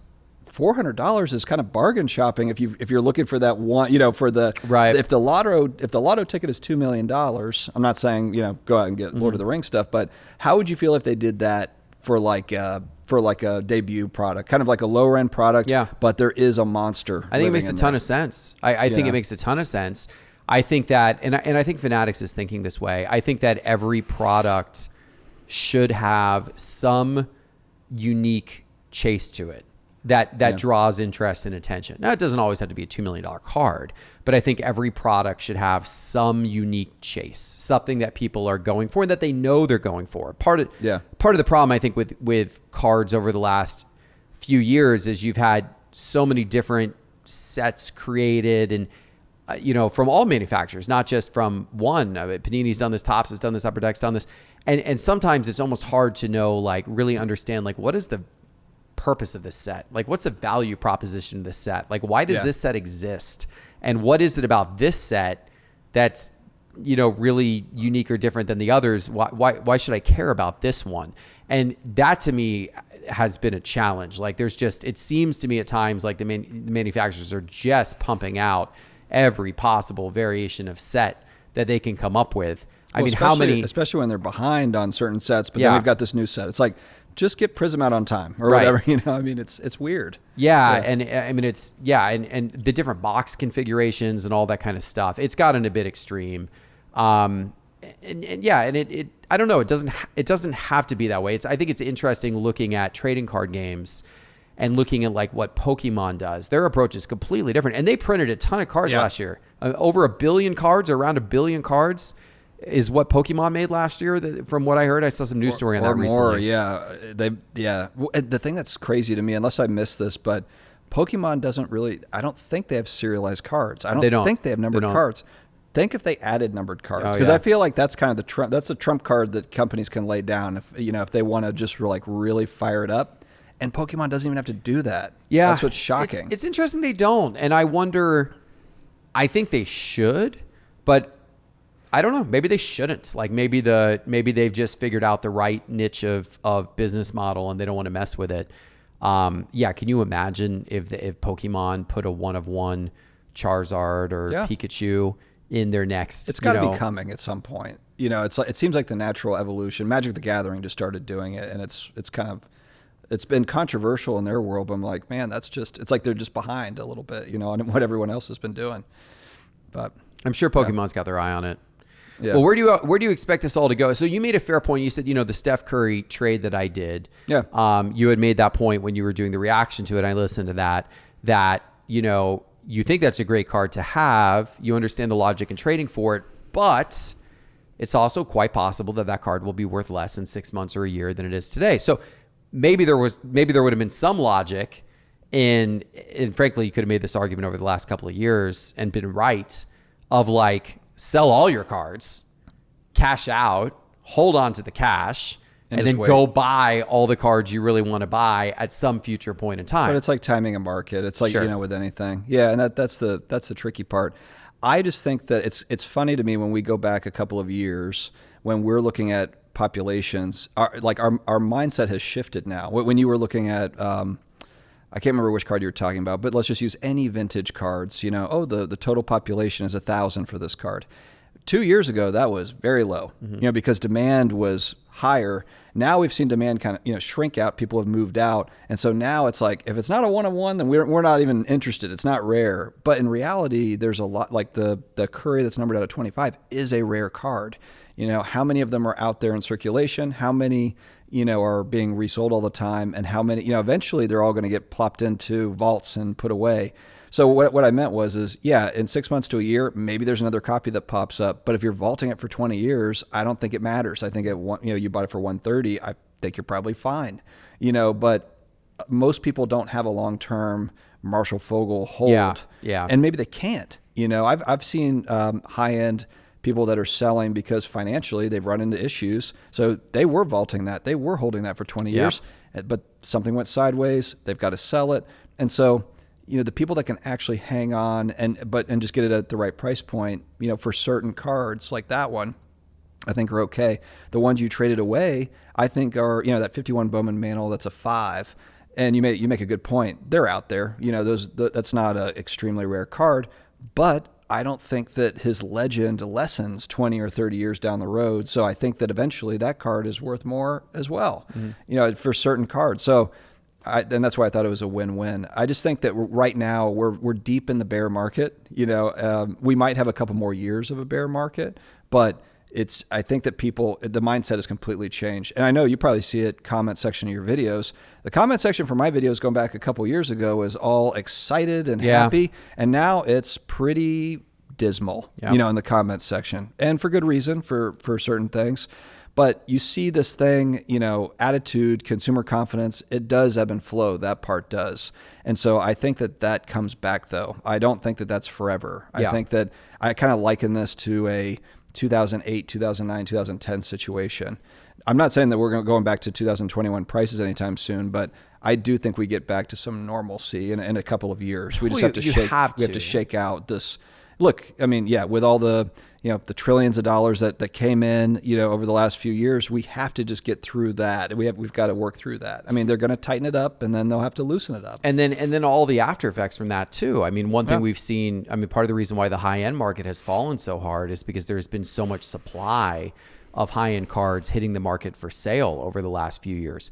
$400 is kind of bargain shopping if you're looking for that one, for the right. If the lotto ticket is $2 million, I'm not saying go out and get Lord of the Rings stuff, but how would you feel if they did that for like a debut product, kind of like a lower end product? Yeah. But there is a monster. I think it makes a ton of sense. I think it makes a ton of sense. I think that, and I think Fanatics is thinking this way. I think that every product should have some unique chase to it that draws interest and attention. Now, it doesn't always have to be a $2 million card, but I think every product should have some unique chase, something that people are going for and that they know they're going for. Part of the problem, I think, with cards over the last few years is you've had so many different sets created and from all manufacturers, not just from one. Panini's done this, Topps has done this, Upper Deck's done this. And sometimes it's almost hard to know, like, really understand, like, what is the purpose of this set? Like, what's the value proposition of this set? Like, why does this set exist? And what is it about this set that's, really unique or different than the others? Why should I care about this one? And that to me has been a challenge. Like, it seems to me at times like the manufacturers are just pumping out every possible variation of set that they can come up with. I mean, how many, especially when they're behind on certain sets, but then we've got this new set. It's like, just get Prism out on time or whatever, I mean, it's weird. Yeah. And I mean, and the different box configurations and all that kind of stuff. It's gotten a bit extreme. I don't know. It doesn't have to be that way. I think it's interesting looking at trading card games and looking at like what Pokemon does. Their approach is completely different. And they printed a ton of cards last year. Over 1 billion cards, or around 1 billion cards is what Pokemon made last year. From what I heard, I saw some news story on that recently. The thing that's crazy to me, unless I missed this, but Pokemon doesn't really, I don't think they have serialized cards. I don't think they have numbered cards. Think if they added numbered cards, because I feel like that's kind of the trump. That's a trump card that companies can lay down if they want to just like really fire it up. And Pokemon doesn't even have to do that. Yeah, that's what's shocking. It's interesting they don't, and I wonder. I think they should, but I don't know. Maybe they shouldn't. Like maybe they've just figured out the right niche of business model and they don't want to mess with it. Can you imagine if Pokemon put a 1-of-1 Charizard or Pikachu in their next? It's got to be coming at some point. It's like, it seems like the natural evolution. Magic the Gathering just started doing it, and it's been controversial in their world. But I'm like, man, it's like they're just behind a little bit, on what everyone else has been doing. But I'm sure Pokemon's got their eye on it. Yeah. Well, where do you expect this all to go? So you made a fair point. You said, the Steph Curry trade that I did. Yeah. You had made that point when you were doing the reaction to it. I listened to that, you think that's a great card to have. You understand the logic in trading for it, but it's also quite possible that card will be worth less in 6 months or a year than it is today. So maybe there would have been some logic and frankly, you could have made this argument over the last couple of years and been right of like, sell all your cards, cash out, hold on to the cash, and then go buy all the cards you really want to buy at some future point in time. But it's like timing a market. It's like, with anything. Yeah, and that's the tricky part. I just think that it's funny to me when we go back a couple of years when we're looking at populations, our mindset has shifted now. When you were looking at I can't remember which card you were talking about, but let's just use any vintage cards. The total population is 1,000 for this card. 2 years ago, that was very low, because demand was higher. Now we've seen demand kind of, shrink out. People have moved out. And so now it's like, if it's not a 1-of-1, then we're not even interested. It's not rare. But in reality, there's a lot, like the Curry that's numbered out of 25 is a rare card. How many of them are out there in circulation? How many are being resold all the time, and how many, eventually they're all going to get plopped into vaults and put away. So what I meant was in 6 months to a year, maybe there's another copy that pops up. But if you're vaulting it for 20 years, I don't think it matters. I think you bought it for 130. I think you're probably fine. But most people don't have a long-term Marshall Fogel hold. Yeah. And maybe they can't. I've seen high-end people that are selling because financially they've run into issues. So they were vaulting that. They were holding that for 20 years, but something went sideways. They've got to sell it. And so, the people that can actually hang on and just get it at the right price point, for certain cards like that one, I think are okay. The ones you traded away, I think are, that 51 Bowman Mantle, that's a 5. And you make a good point. They're out there. That's not an extremely rare card, but I don't think that his legend lessens 20 or 30 years down the road. So I think that eventually that card is worth more as well, for certain cards. So and that's why I thought it was a win-win. I just think that right now we're deep in the bear market. We might have a couple more years of a bear market, but I think that the mindset has completely changed. And I know you probably see it comment section of your videos. The comment section for my videos going back a couple years ago was all excited and happy. And now it's pretty dismal, in the comment section, and for good reason for certain things. But you see this thing, attitude, consumer confidence, it does ebb and flow. That part does. And so I think that comes back though. I don't think that that's forever. I think that I kind of liken this to a 2008, 2009, 2010 situation. I'm not saying that we're going back to 2021 prices anytime soon, but I do think we get back to some normalcy in a couple of years. We just have to shake out this. Look, I mean, with all the the trillions of dollars that came in over the last few years, we have to just get through that. We've got to work through that. I mean, they're going to tighten it up, and then they'll have to loosen it up. And then all the after effects from that too. I mean, one thing we've seen. I mean, part of the reason why the high end market has fallen so hard is because there's been so much supply of high end cards hitting the market for sale over the last few years.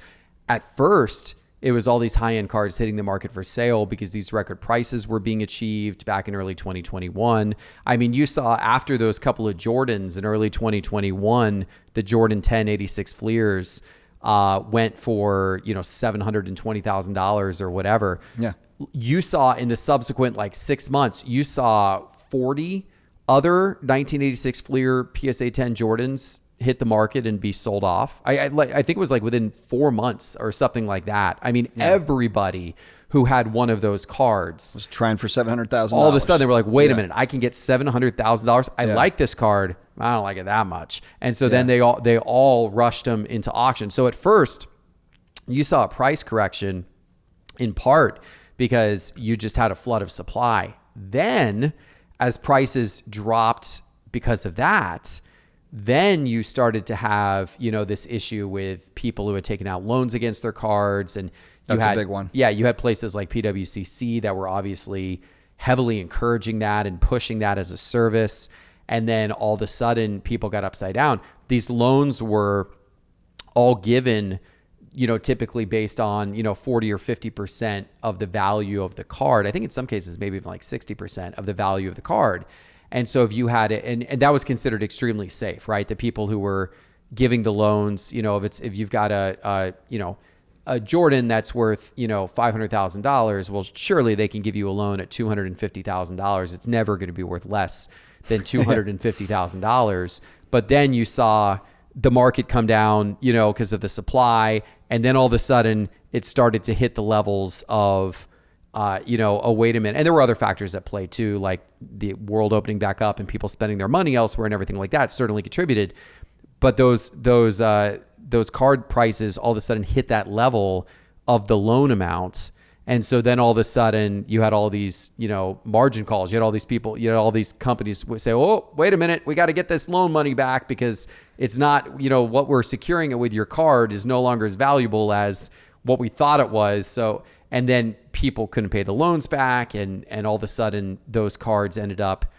At first, it was all these high-end cards hitting the market for sale because these record prices were being achieved back in early 2021. I mean, you saw after those couple of Jordans in early 2021, the Jordan 10 86 Fleers went for, $720,000 or whatever. Yeah. You saw in the subsequent 6 months, you saw 40 other 1986 Fleer PSA 10 Jordans hit the market and be sold off. I think it was within 4 months or something like that. I mean, everybody who had one of those cards was trying for $700,000. All of a sudden they were like, wait a minute, I can get $700,000. I like this card. I don't like it that much. And so then they all rushed them into auction. So at first you saw a price correction in part because you just had a flood of supply. Then as prices dropped because of that, then you started to have, this issue with people who had taken out loans against their cards. And that's a big one. Yeah. You had places like PWCC that were obviously heavily encouraging that and pushing that as a service. And then all of a sudden people got upside down. These loans were all given, typically based on, 40 or 50% of the value of the card. I think in some cases, maybe even 60% of the value of the card. And so if you had it, and that was considered extremely safe, right? The people who were giving the loans, if you've got a Jordan that's worth, $500,000, well, surely they can give you a loan at $250,000. It's never going to be worth less than $250,000. But then you saw the market come down, because of the supply. And then all of a sudden it started to hit the levels of, wait a minute. And there were other factors at play too, like the world opening back up and people spending their money elsewhere and everything like that certainly contributed. But those card prices all of a sudden hit that level of the loan amount. And so then all of a sudden you had all these, margin calls. You had all these people, all these companies would say, oh, wait a minute, we got to get this loan money back because it's not, what we're securing it with your card is no longer as valuable as what we thought it was. So, and then people couldn't pay the loans back, and all of a sudden those cards ended up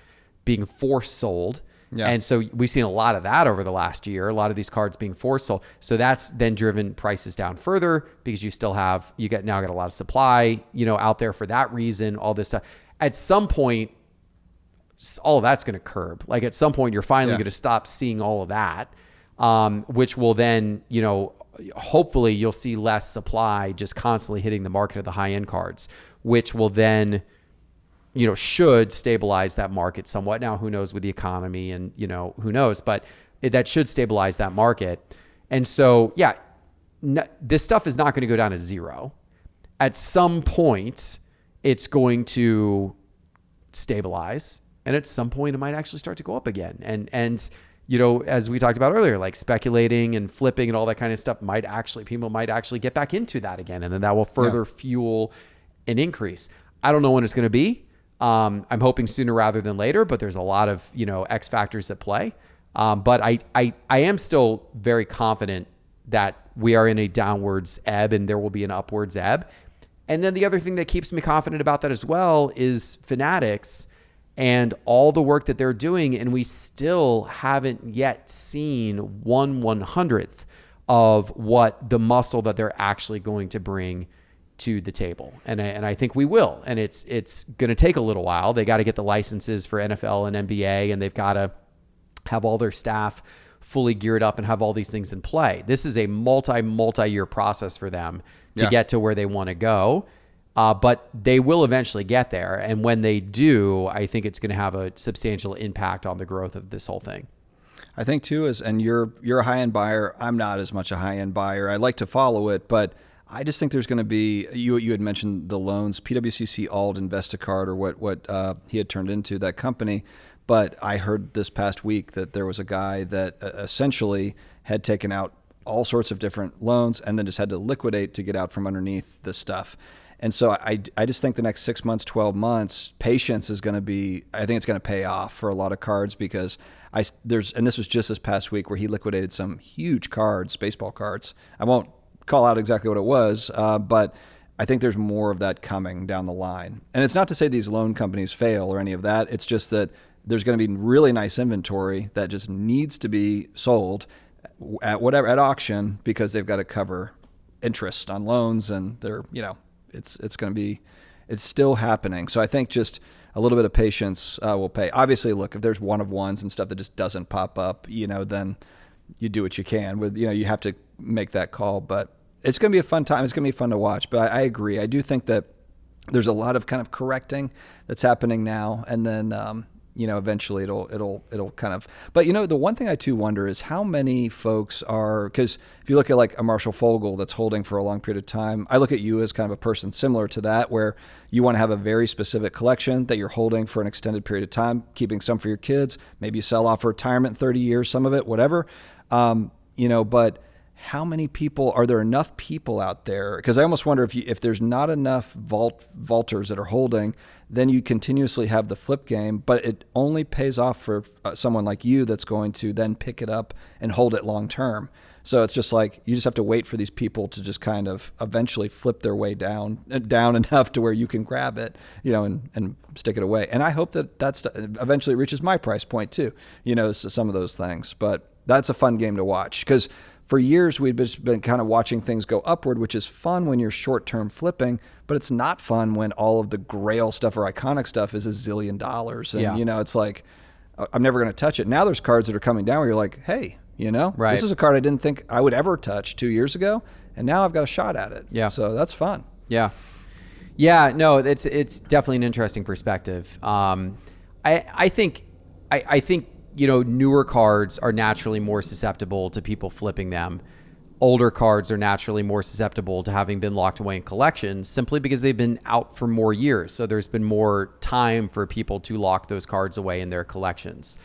being forced sold. Yeah. And so we've seen a lot of that over the last year, a lot of these cards being forced sold. So that's then driven prices down further because you now got a lot of supply, out there for that reason, all this stuff. At some point, all of that's going to curb. At some point, you're finally going to stop seeing all of that, which will then, hopefully you'll see less supply just constantly hitting the market of the high end cards, which will then, should stabilize that market somewhat. Now, who knows with the economy and, who knows, but that should stabilize that market. And so, this stuff is not going to go down to zero. At some point, it's going to stabilize. And at some point, it might actually start to go up again. And as we talked about earlier, speculating and flipping and all that kind of stuff people might actually get back into that again. And then that will further fuel an increase. I don't know when it's going to be. I'm hoping sooner rather than later, but there's a lot of, X factors at play. But I am still very confident that we are in a downwards ebb and there will be an upwards ebb. And then the other thing that keeps me confident about that as well is Fanatics and all the work that they're doing. And we still haven't yet seen 1/100th of what the muscle that they're actually going to bring to the table. And I think we will. And it's going to take a little while. They got to get the licenses for NFL and NBA, and they've got to have all their staff fully geared up and have all these things in play. This is a multi-year process for them to get to where they want to go. But they will eventually get there. And when they do, I think it's going to have a substantial impact on the growth of this whole thing. I think too and you're a high-end buyer. I'm not as much a high-end buyer. I like to follow it, but I just think there's going to be, you had mentioned the loans, PwCC Alt Investacard, or what he had turned into, that company. But I heard this past week that there was a guy that essentially had taken out all sorts of different loans and then just had to liquidate to get out from underneath this stuff. And so I just think the next 6 months, 12 months, patience is going to be, I think it's going to pay off for a lot of cards, because and this was just this past week where he liquidated some huge cards, baseball cards. I won't call out exactly what it was, but I think there's more of that coming down the line. And it's not to say these loan companies fail or any of that. It's just that there's going to be really nice inventory that just needs to be sold at auction, because they've got to cover interest on loans, and they're, it's going to be, it's still happening. So I think just a little bit of patience will pay. Obviously, look, if there's one of ones and stuff that just doesn't pop up, then you do what you can with, you have to make that call. But it's going to be a fun time. It's going to be fun to watch. But I agree. I do think that there's a lot of kind of correcting that's happening now, and then eventually it'll kind of. But the one thing I too wonder is how many folks are, because if you look at like a Marshall Fogel that's holding for a long period of time, I look at you as kind of a person similar to that, where you want to have a very specific collection that you're holding for an extended period of time, keeping some for your kids, maybe you sell off for retirement in 30 years, some of it, whatever. But how many people, are there enough people out there? Because I almost wonder if there's not enough vaulters that are holding, then you continuously have the flip game, but it only pays off for someone like you that's going to then pick it up and hold it long term. So it's just like, you just have to wait for these people to just kind of eventually flip their way down enough to where you can grab it, and stick it away. And I hope that that's eventually reaches my price point too, some of those things. But that's a fun game to watch, because for years, we've just been kind of watching things go upward, which is fun when you're short-term flipping, but it's not fun when all of the Grail stuff or iconic stuff is $1 zillion. And, it's like, I'm never going to touch it. Now there's cards that are coming down where you're like, hey, right. This is a card I didn't think I would ever touch 2 years ago, and now I've got a shot at it. Yeah. So that's fun. Yeah. Yeah, no, it's definitely an interesting perspective. I think newer cards are naturally more susceptible to people flipping them. Older cards are naturally more susceptible to having been locked away in collections, simply because they've been out for more years. So there's been more time for people to lock those cards away in their collections.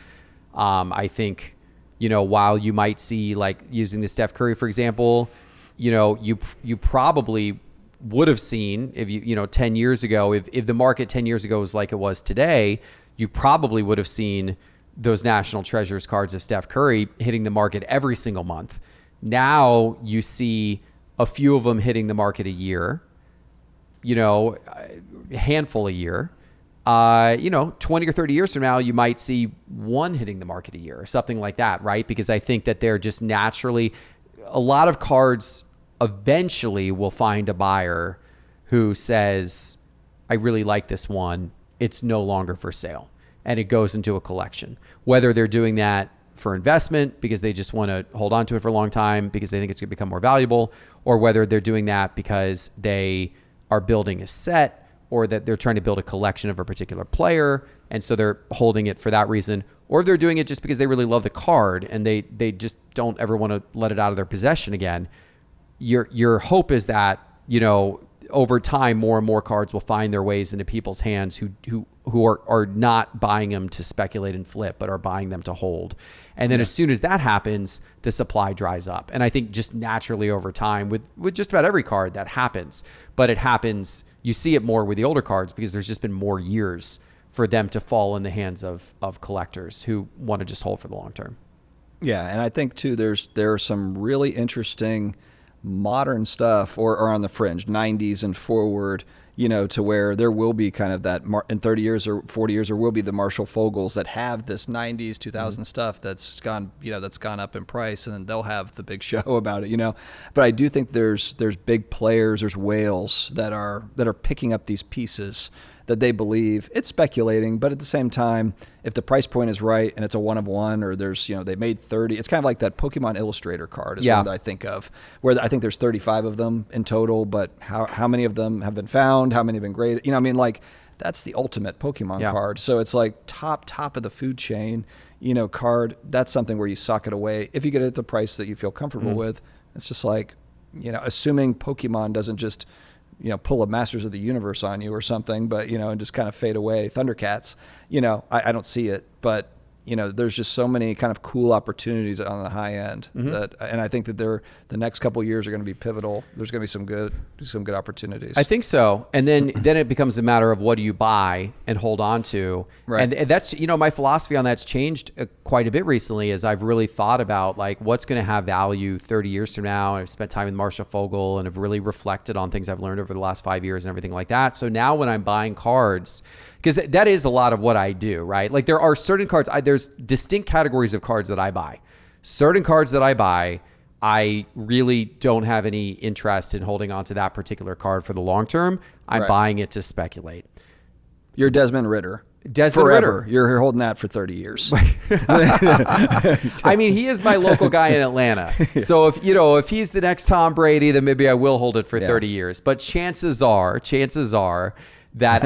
I think, while you might see, like using the Steph Curry, for example, you probably would have seen, if 10 years ago, if the market 10 years ago was like it was today, you probably would have seen those National Treasures cards of Steph Curry hitting the market every single month. Now you see a few of them hitting the market a year, a handful a year. 20 or 30 years from now, you might see one hitting the market a year or something like that, right? Because I think that they're just naturally, a lot of cards eventually will find a buyer who says, I really like this one. It's no longer for sale. And it goes into a collection. Whether they're doing that for investment because they just want to hold on to it for a long time because they think it's going to become more valuable, or whether they're doing that because they are building a set, or that they're trying to build a collection of a particular player, and so they're holding it for that reason, or they're doing it just because they really love the card and they just don't ever want to let it out of their possession again. Your hope is that, over time, more and more cards will find their ways into people's hands who are not buying them to speculate and flip, but are buying them to hold. And then as soon as that happens, the supply dries up. And I think just naturally over time with just about every card that happens, but it happens, you see it more with the older cards because there's just been more years for them to fall in the hands of collectors who want to just hold for the long term. Yeah, and I think too there's some really interesting modern stuff or on the fringe, 90s and forward, to where there will be kind of that in 30 years or 40 years there will be the Marshall Fogels that have this 90s 2000 stuff that's gone up in price, and then they'll have the big show about it. But I do think there's big players, there's whales that are picking up these pieces that they believe it's speculating, but at the same time, if the price point is right and it's a one of one, or there's, they made 30, it's kind of like that Pokemon Illustrator card is one that I think of, where I think there's 35 of them in total, but how many of them have been found? How many have been graded? That's the ultimate Pokemon card. So it's like top of the food chain, card. That's something where you sock it away. If you get it at the price that you feel comfortable with, it's just like, assuming Pokemon doesn't just, pull a Masters of the Universe on you or something, but, and just kind of fade away. Thundercats, I don't see it, but, there's just so many kind of cool opportunities on the high end and I think that the next couple of years are going to be pivotal. There's going to be some good opportunities. I think so. And then it becomes a matter of what do you buy and hold on to. Right. And that's, my philosophy on that's changed quite a bit recently as I've really thought about like what's going to have value 30 years from now. And I've spent time with Marshall Fogel and have really reflected on things I've learned over the last 5 years and everything like that. So now when I'm buying cards, because that is a lot of what I do, right? Like there are certain cards, there's distinct categories of cards that I buy. Certain cards that I buy, I really don't have any interest in holding on to that particular card for the long term. I'm buying it to speculate. You're Desmond Ritter. Desmond Forever. Ritter. You're holding that for 30 years. I mean, he is my local guy in Atlanta. So if he's the next Tom Brady, then maybe I will hold it for 30 years. But chances are that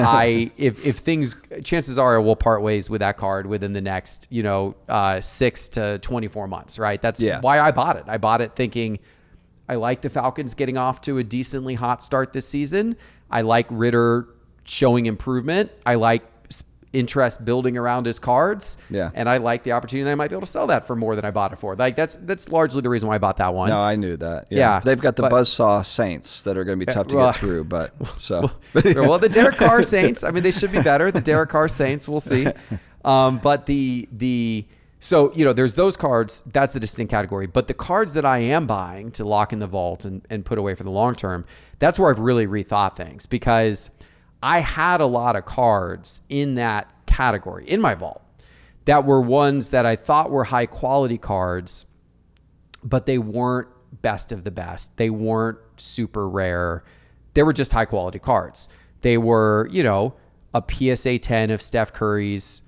chances are I will part ways with that card within the next, 6 to 24 months, right? That's why I bought it. I bought it thinking I like the Falcons getting off to a decently hot start this season. I like Ritter showing improvement. I like interest building around his cards. Yeah. And I like the opportunity that I might be able to sell that for more than I bought it for. Like that's largely the reason why I bought that one. No, I knew that. Yeah. They've got the Buzzsaw Saints that are going to be tough to get through, but so. Well, the Derek Carr Saints, I mean, they should be better. The Derek Carr Saints, we'll see. But so, there's those cards. That's the distinct category. But the cards that I am buying to lock in the vault and put away for the long term, that's where I've really rethought things, because I had a lot of cards in that category in my vault that were ones that I thought were high quality cards, but they weren't best of the best. They weren't super rare. They were just high quality cards. They were, a PSA 10 of Steph Curry's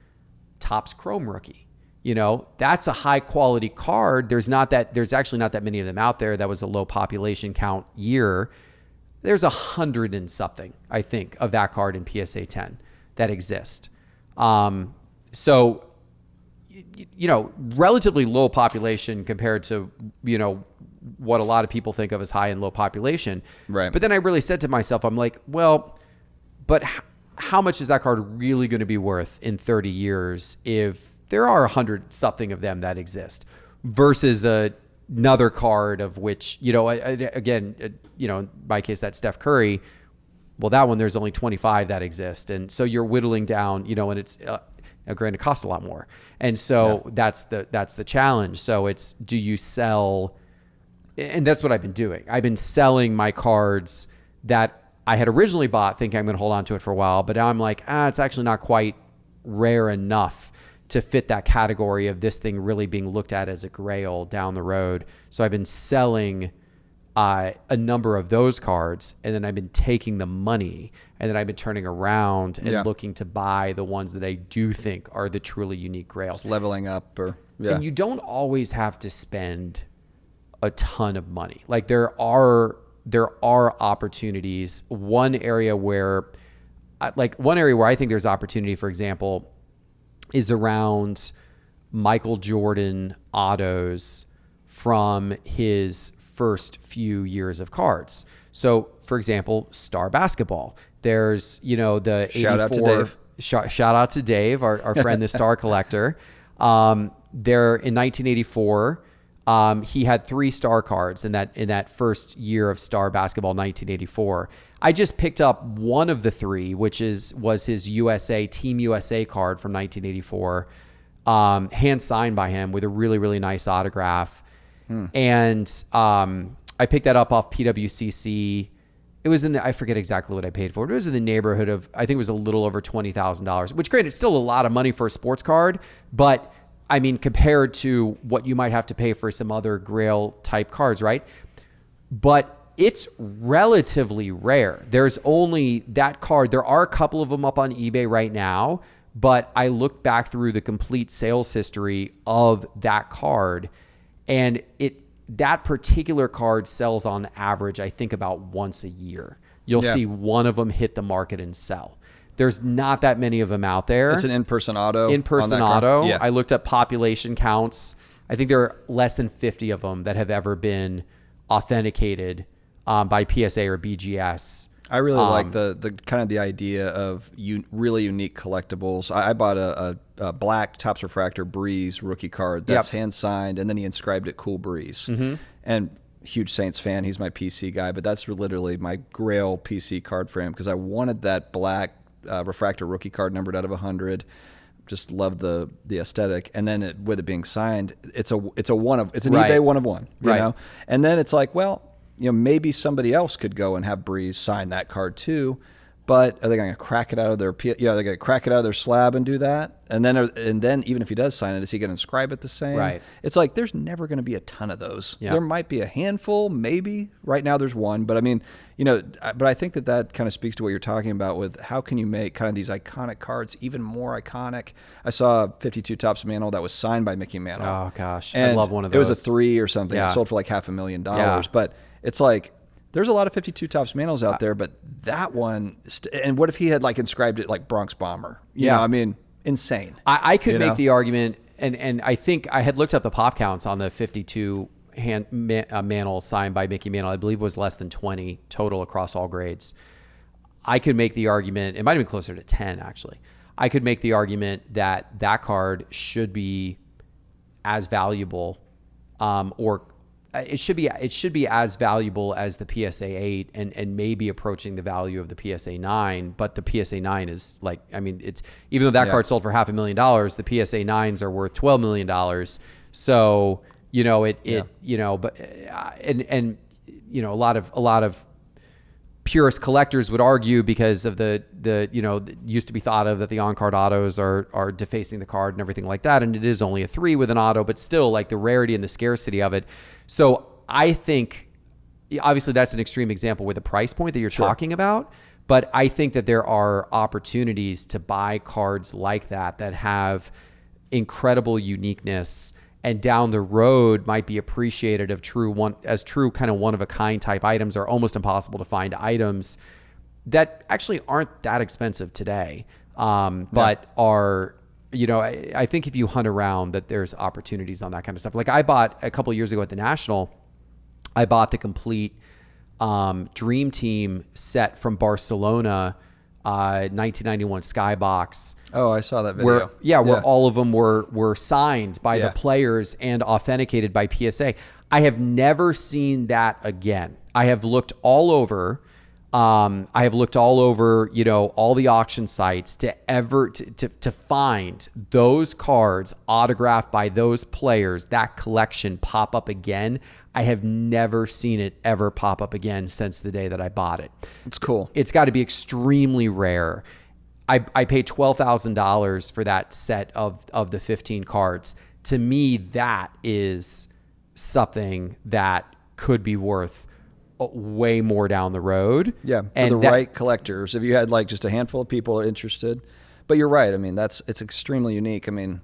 Topps Chrome rookie. That's a high quality card. There's actually not that many of them out there. That was a low population count year. There's 100 and something, I think, of that card in PSA 10 that exist. So, relatively low population compared to, what a lot of people think of as high and low population. Right. But then I really said to myself, I'm like, well, but how much is that card really going to be worth in 30 years if there are 100 something of them that exist versus another card of which, again, in my case, that's Steph Curry. Well, that one, there's only 25 that exist. And so you're whittling down, and it's, granted, it costs a lot more. And so that's the challenge. So it's, do you sell? And that's what I've been doing. I've been selling my cards that I had originally bought thinking I'm going to hold on to it for a while. But now I'm like, it's actually not quite rare enough to fit that category of this thing really being looked at as a grail down the road. So I've been selling a number of those cards, and then I've been taking the money, and then I've been turning around and looking to buy the ones that I do think are the truly unique grails. Leveling up And you don't always have to spend a ton of money. Like there are opportunities. One area where I think there's opportunity, for example, is around Michael Jordan autos from his first few years of cards. So, for example, Star Basketball. There's, the 84. Shout out to Dave. Shout out to Dave, our friend, the Star collector. There in 1984, he had 3 Star cards in that first year of Star Basketball, 1984. I just picked up one of the 3, which was his USA Team USA card from 1984. hand signed by him with a really, really nice autograph. And I picked that up off PWCC. It was I forget exactly what I paid for it. It was in the neighborhood of, I think it was a little over $20,000, which granted, it's still a lot of money for a sports card. But I mean, compared to what you might have to pay for some other Grail type cards, right? But it's relatively rare. There's only that card. There are a couple of them up on eBay right now, but I looked back through the complete sales history of that card, and that particular card sells on average, I think, about once a year. You'll see one of them hit the market and sell. There's not that many of them out there. It's an in-person auto. In-person auto. Yeah. I looked up population counts. I think there are less than 50 of them that have ever been authenticated by PSA or BGS. I really like the kind of the idea of really unique collectibles. I bought a black Topps Refractor Breeze rookie card that's hand signed, and then he inscribed it Cool Breeze. And huge Saints fan, he's my PC guy, but that's literally my Grail PC card for him because I wanted that black Refractor rookie card numbered out of 100. Just love the aesthetic, and then with it being signed, it's an eBay one of one, you know. And then it's like, well, you know, maybe somebody else could go and have Breeze sign that card too, but are they going to crack it out of their, they're going to crack it out of their slab and do that? And then even if he does sign it, is he going to inscribe it the same? Right. It's like there's never going to be a ton of those. Yeah. There might be a handful, maybe. Right now there's one, but I mean, you know, but I think that kind of speaks to what you're talking about with how can you make kind of these iconic cards even more iconic. I saw a 52 Topps Mantle that was signed by Mickey Mantle. Oh gosh, and I love one of those. It was a 3 or something. Yeah. It sold for like $500,000. Yeah. But it's like there's a lot of 52 Topps Mantles out there, but that one, and what if he had like inscribed it like Bronx Bomber? You know, I mean, insane. I could make the argument, and I think I had looked up the pop counts on the 52 Mantle signed by Mickey Mantle. I believe it was less than 20 total across all grades. I could make the argument, it might have been closer to 10 actually. I could make the argument that that card should be as valuable, or it should be as valuable as the PSA 8 and maybe approaching the value of the PSA 9, but the PSA 9 is like, I mean, it's, even though that card sold for $500,000, the PSA 9s are worth $12 million. So, you know, you know, but, and, you know, a lot of purist collectors would argue because of the you know, it used to be thought of that the on-card autos are defacing the card and everything like that. And it is only a 3 with an auto, but still like the rarity and the scarcity of it. So I think obviously that's an extreme example with the price point that you're talking about, but I think that there are opportunities to buy cards like that have incredible uniqueness and down the road might be appreciated as true kind of one of a kind type items, or almost impossible to find items that actually aren't that expensive today, but are, you know, I think if you hunt around that there's opportunities on that kind of stuff. Like I bought a couple of years ago at the National, I bought the complete Dream Team set from Barcelona, 1991 Skybox. Oh, I saw that video. Where all of them were signed by the players and authenticated by PSA. I have never seen that again. I have looked all over. You know, all the auction sites to find those cards autographed by those players, that collection pop up again. I have never seen it ever pop up again since the day that I bought it. It's cool. It's got to be extremely rare. I paid $12,000 for that set of the 15 cards. To me, that is something that could be worth way more down the road. Yeah, for the right collectors. If you had like just a handful of people interested. But you're right. I mean, it's extremely unique. I mean,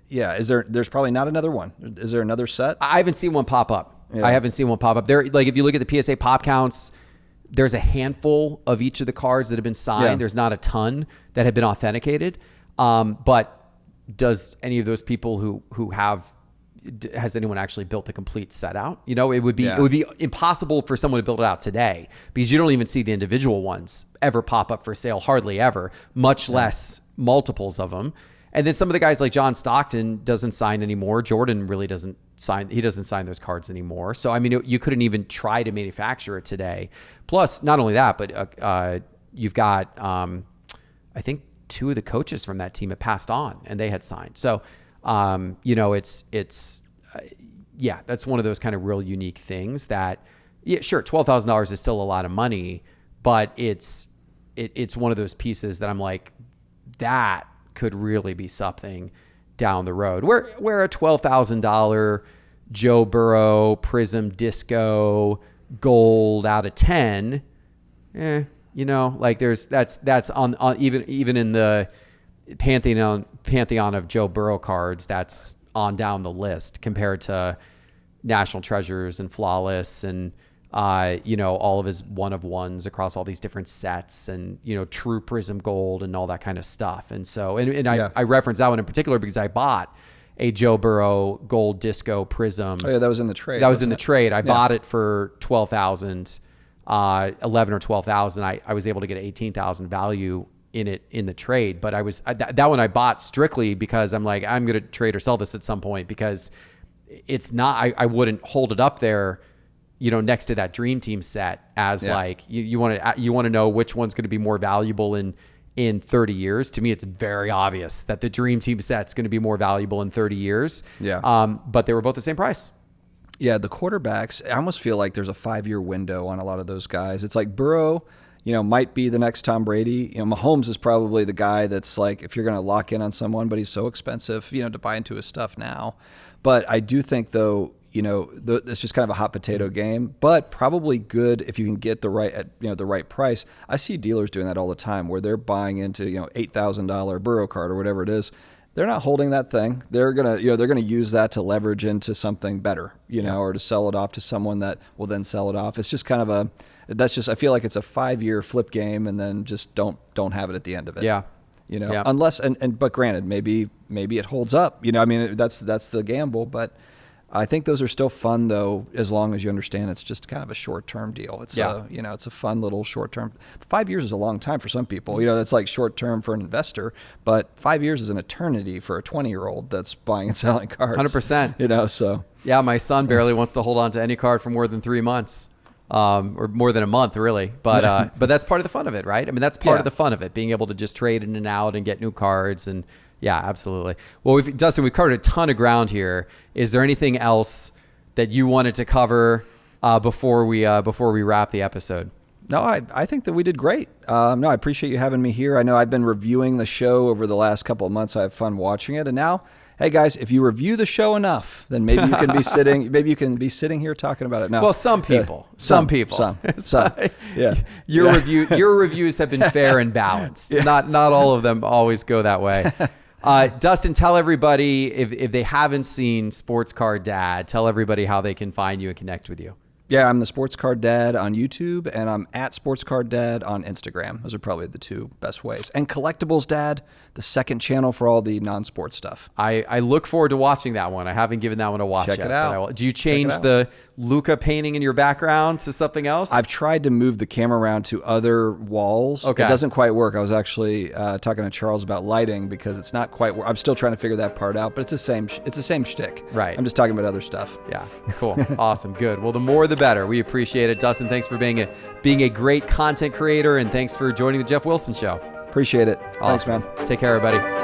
yeah, there's probably not another one. Is there another set? I haven't seen one pop up. Yeah. I haven't seen one pop up. There, like if you look at the PSA pop counts, there's a handful of each of the cards that have been signed. Yeah. There's not a ton that have been authenticated. But does any of those people has anyone actually built the complete set out? You know, it would be impossible for someone to build it out today because you don't even see the individual ones ever pop up for sale, hardly ever, much less multiples of them. And then some of the guys like John Stockton doesn't sign anymore. Jordan really doesn't sign. He doesn't sign those cards anymore. So, I mean, you couldn't even try to manufacture it today. Plus, not only that, but you've got, I think 2 of the coaches from that team had passed on and they had signed. So You know, yeah, that's one of those kind of real unique things that, yeah, sure, $12,000 is still a lot of money, but it's one of those pieces that I'm like, that could really be something down the road. Where a $12,000 Joe Burrow Prism Disco gold out of 10, you know, like that's on even in the pantheon of Joe Burrow cards, that's on down the list compared to National Treasures and Flawless and you know, all of his one of ones across all these different sets and, you know, true Prism gold and all that kind of stuff. And so, I reference that one in particular because I bought a Joe Burrow gold disco Prism. Oh yeah, that was in the trade. That was in the trade. I bought it for 12,000, 11 or 12,000. I was able to get 18,000 value in it in the trade, but that one I bought strictly because I'm like, I'm going to trade or sell this at some point because it's not, I wouldn't hold it up there, you know, next to that Dream Team set as like, you want to know which one's going to be more valuable in 30 years. To me, it's very obvious that the Dream Team set's going to be more valuable in 30 years. Yeah. But they were both the same price. Yeah. The quarterbacks, I almost feel like there's a 5-year window on a lot of those guys. It's like Burrow, you know, might be the next Tom Brady. You know, Mahomes is probably the guy that's like, if you're going to lock in on someone, but he's so expensive, you know, to buy into his stuff now. But I do think though, you know, it's just kind of a hot potato game, but probably good if you can get the right price. I see dealers doing that all the time where they're buying into, you know, $8,000 Burrow card or whatever it is. They're not holding that thing. They're gonna use that to leverage into something better, you know, or to sell it off to someone that will then sell it off. It's just kind of I feel like it's a 5-year flip game, and then just don't have it at the end of it. Yeah. You know, unless but granted, maybe it holds up. You know, I mean, that's the gamble, but I think those are still fun though, as long as you understand it's just kind of a short-term deal. It's it's a fun little short-term. 5 years is a long time for some people. You know, that's like short-term for an investor, but 5 years is an eternity for a 20-year-old that's buying and selling cards. 100%. You know, so yeah, my son barely wants to hold on to any card for more than 3 months. Or more than a month, really. But that's part of the fun of it, right? I mean, that's part of the fun of it, being able to just trade in and out and get new cards. And yeah, absolutely. Well, Dustin, we've covered a ton of ground here. Is there anything else that you wanted to cover before we wrap the episode? No, I think that we did great. No, I appreciate you having me here. I know I've been reviewing the show over the last couple of months. I have fun watching it. And now, hey guys, if you review the show enough, then maybe you can be sitting here talking about it. No. Well, some people. Yeah. Your reviews have been fair and balanced. Not all of them always go that way. Dustin, tell everybody if they haven't seen Sports Card Dad, tell everybody how they can find you and connect with you. Yeah, I'm the Sports Card Dad on YouTube, and I'm at Sports Card Dad on Instagram. Those are probably the two best ways. And Collectibles Dad, the second channel for all the non-sports stuff. I look forward to watching that one. I haven't given that one a watch yet. Check it out. Do you change the Luca painting in your background to something else? I've tried to move the camera around to other walls. Okay. It doesn't quite work. I was actually talking to Charles about lighting because it's not quite. I'm still trying to figure that part out, but it's the same. It's the same shtick. Right. I'm just talking about other stuff. Yeah. Cool. Awesome. Good. Well, the more the better. We appreciate it, Dustin. Thanks for being a great content creator, and thanks for joining the Geoff Wilson Show. Appreciate it. Awesome. Thanks, man. Take care, everybody.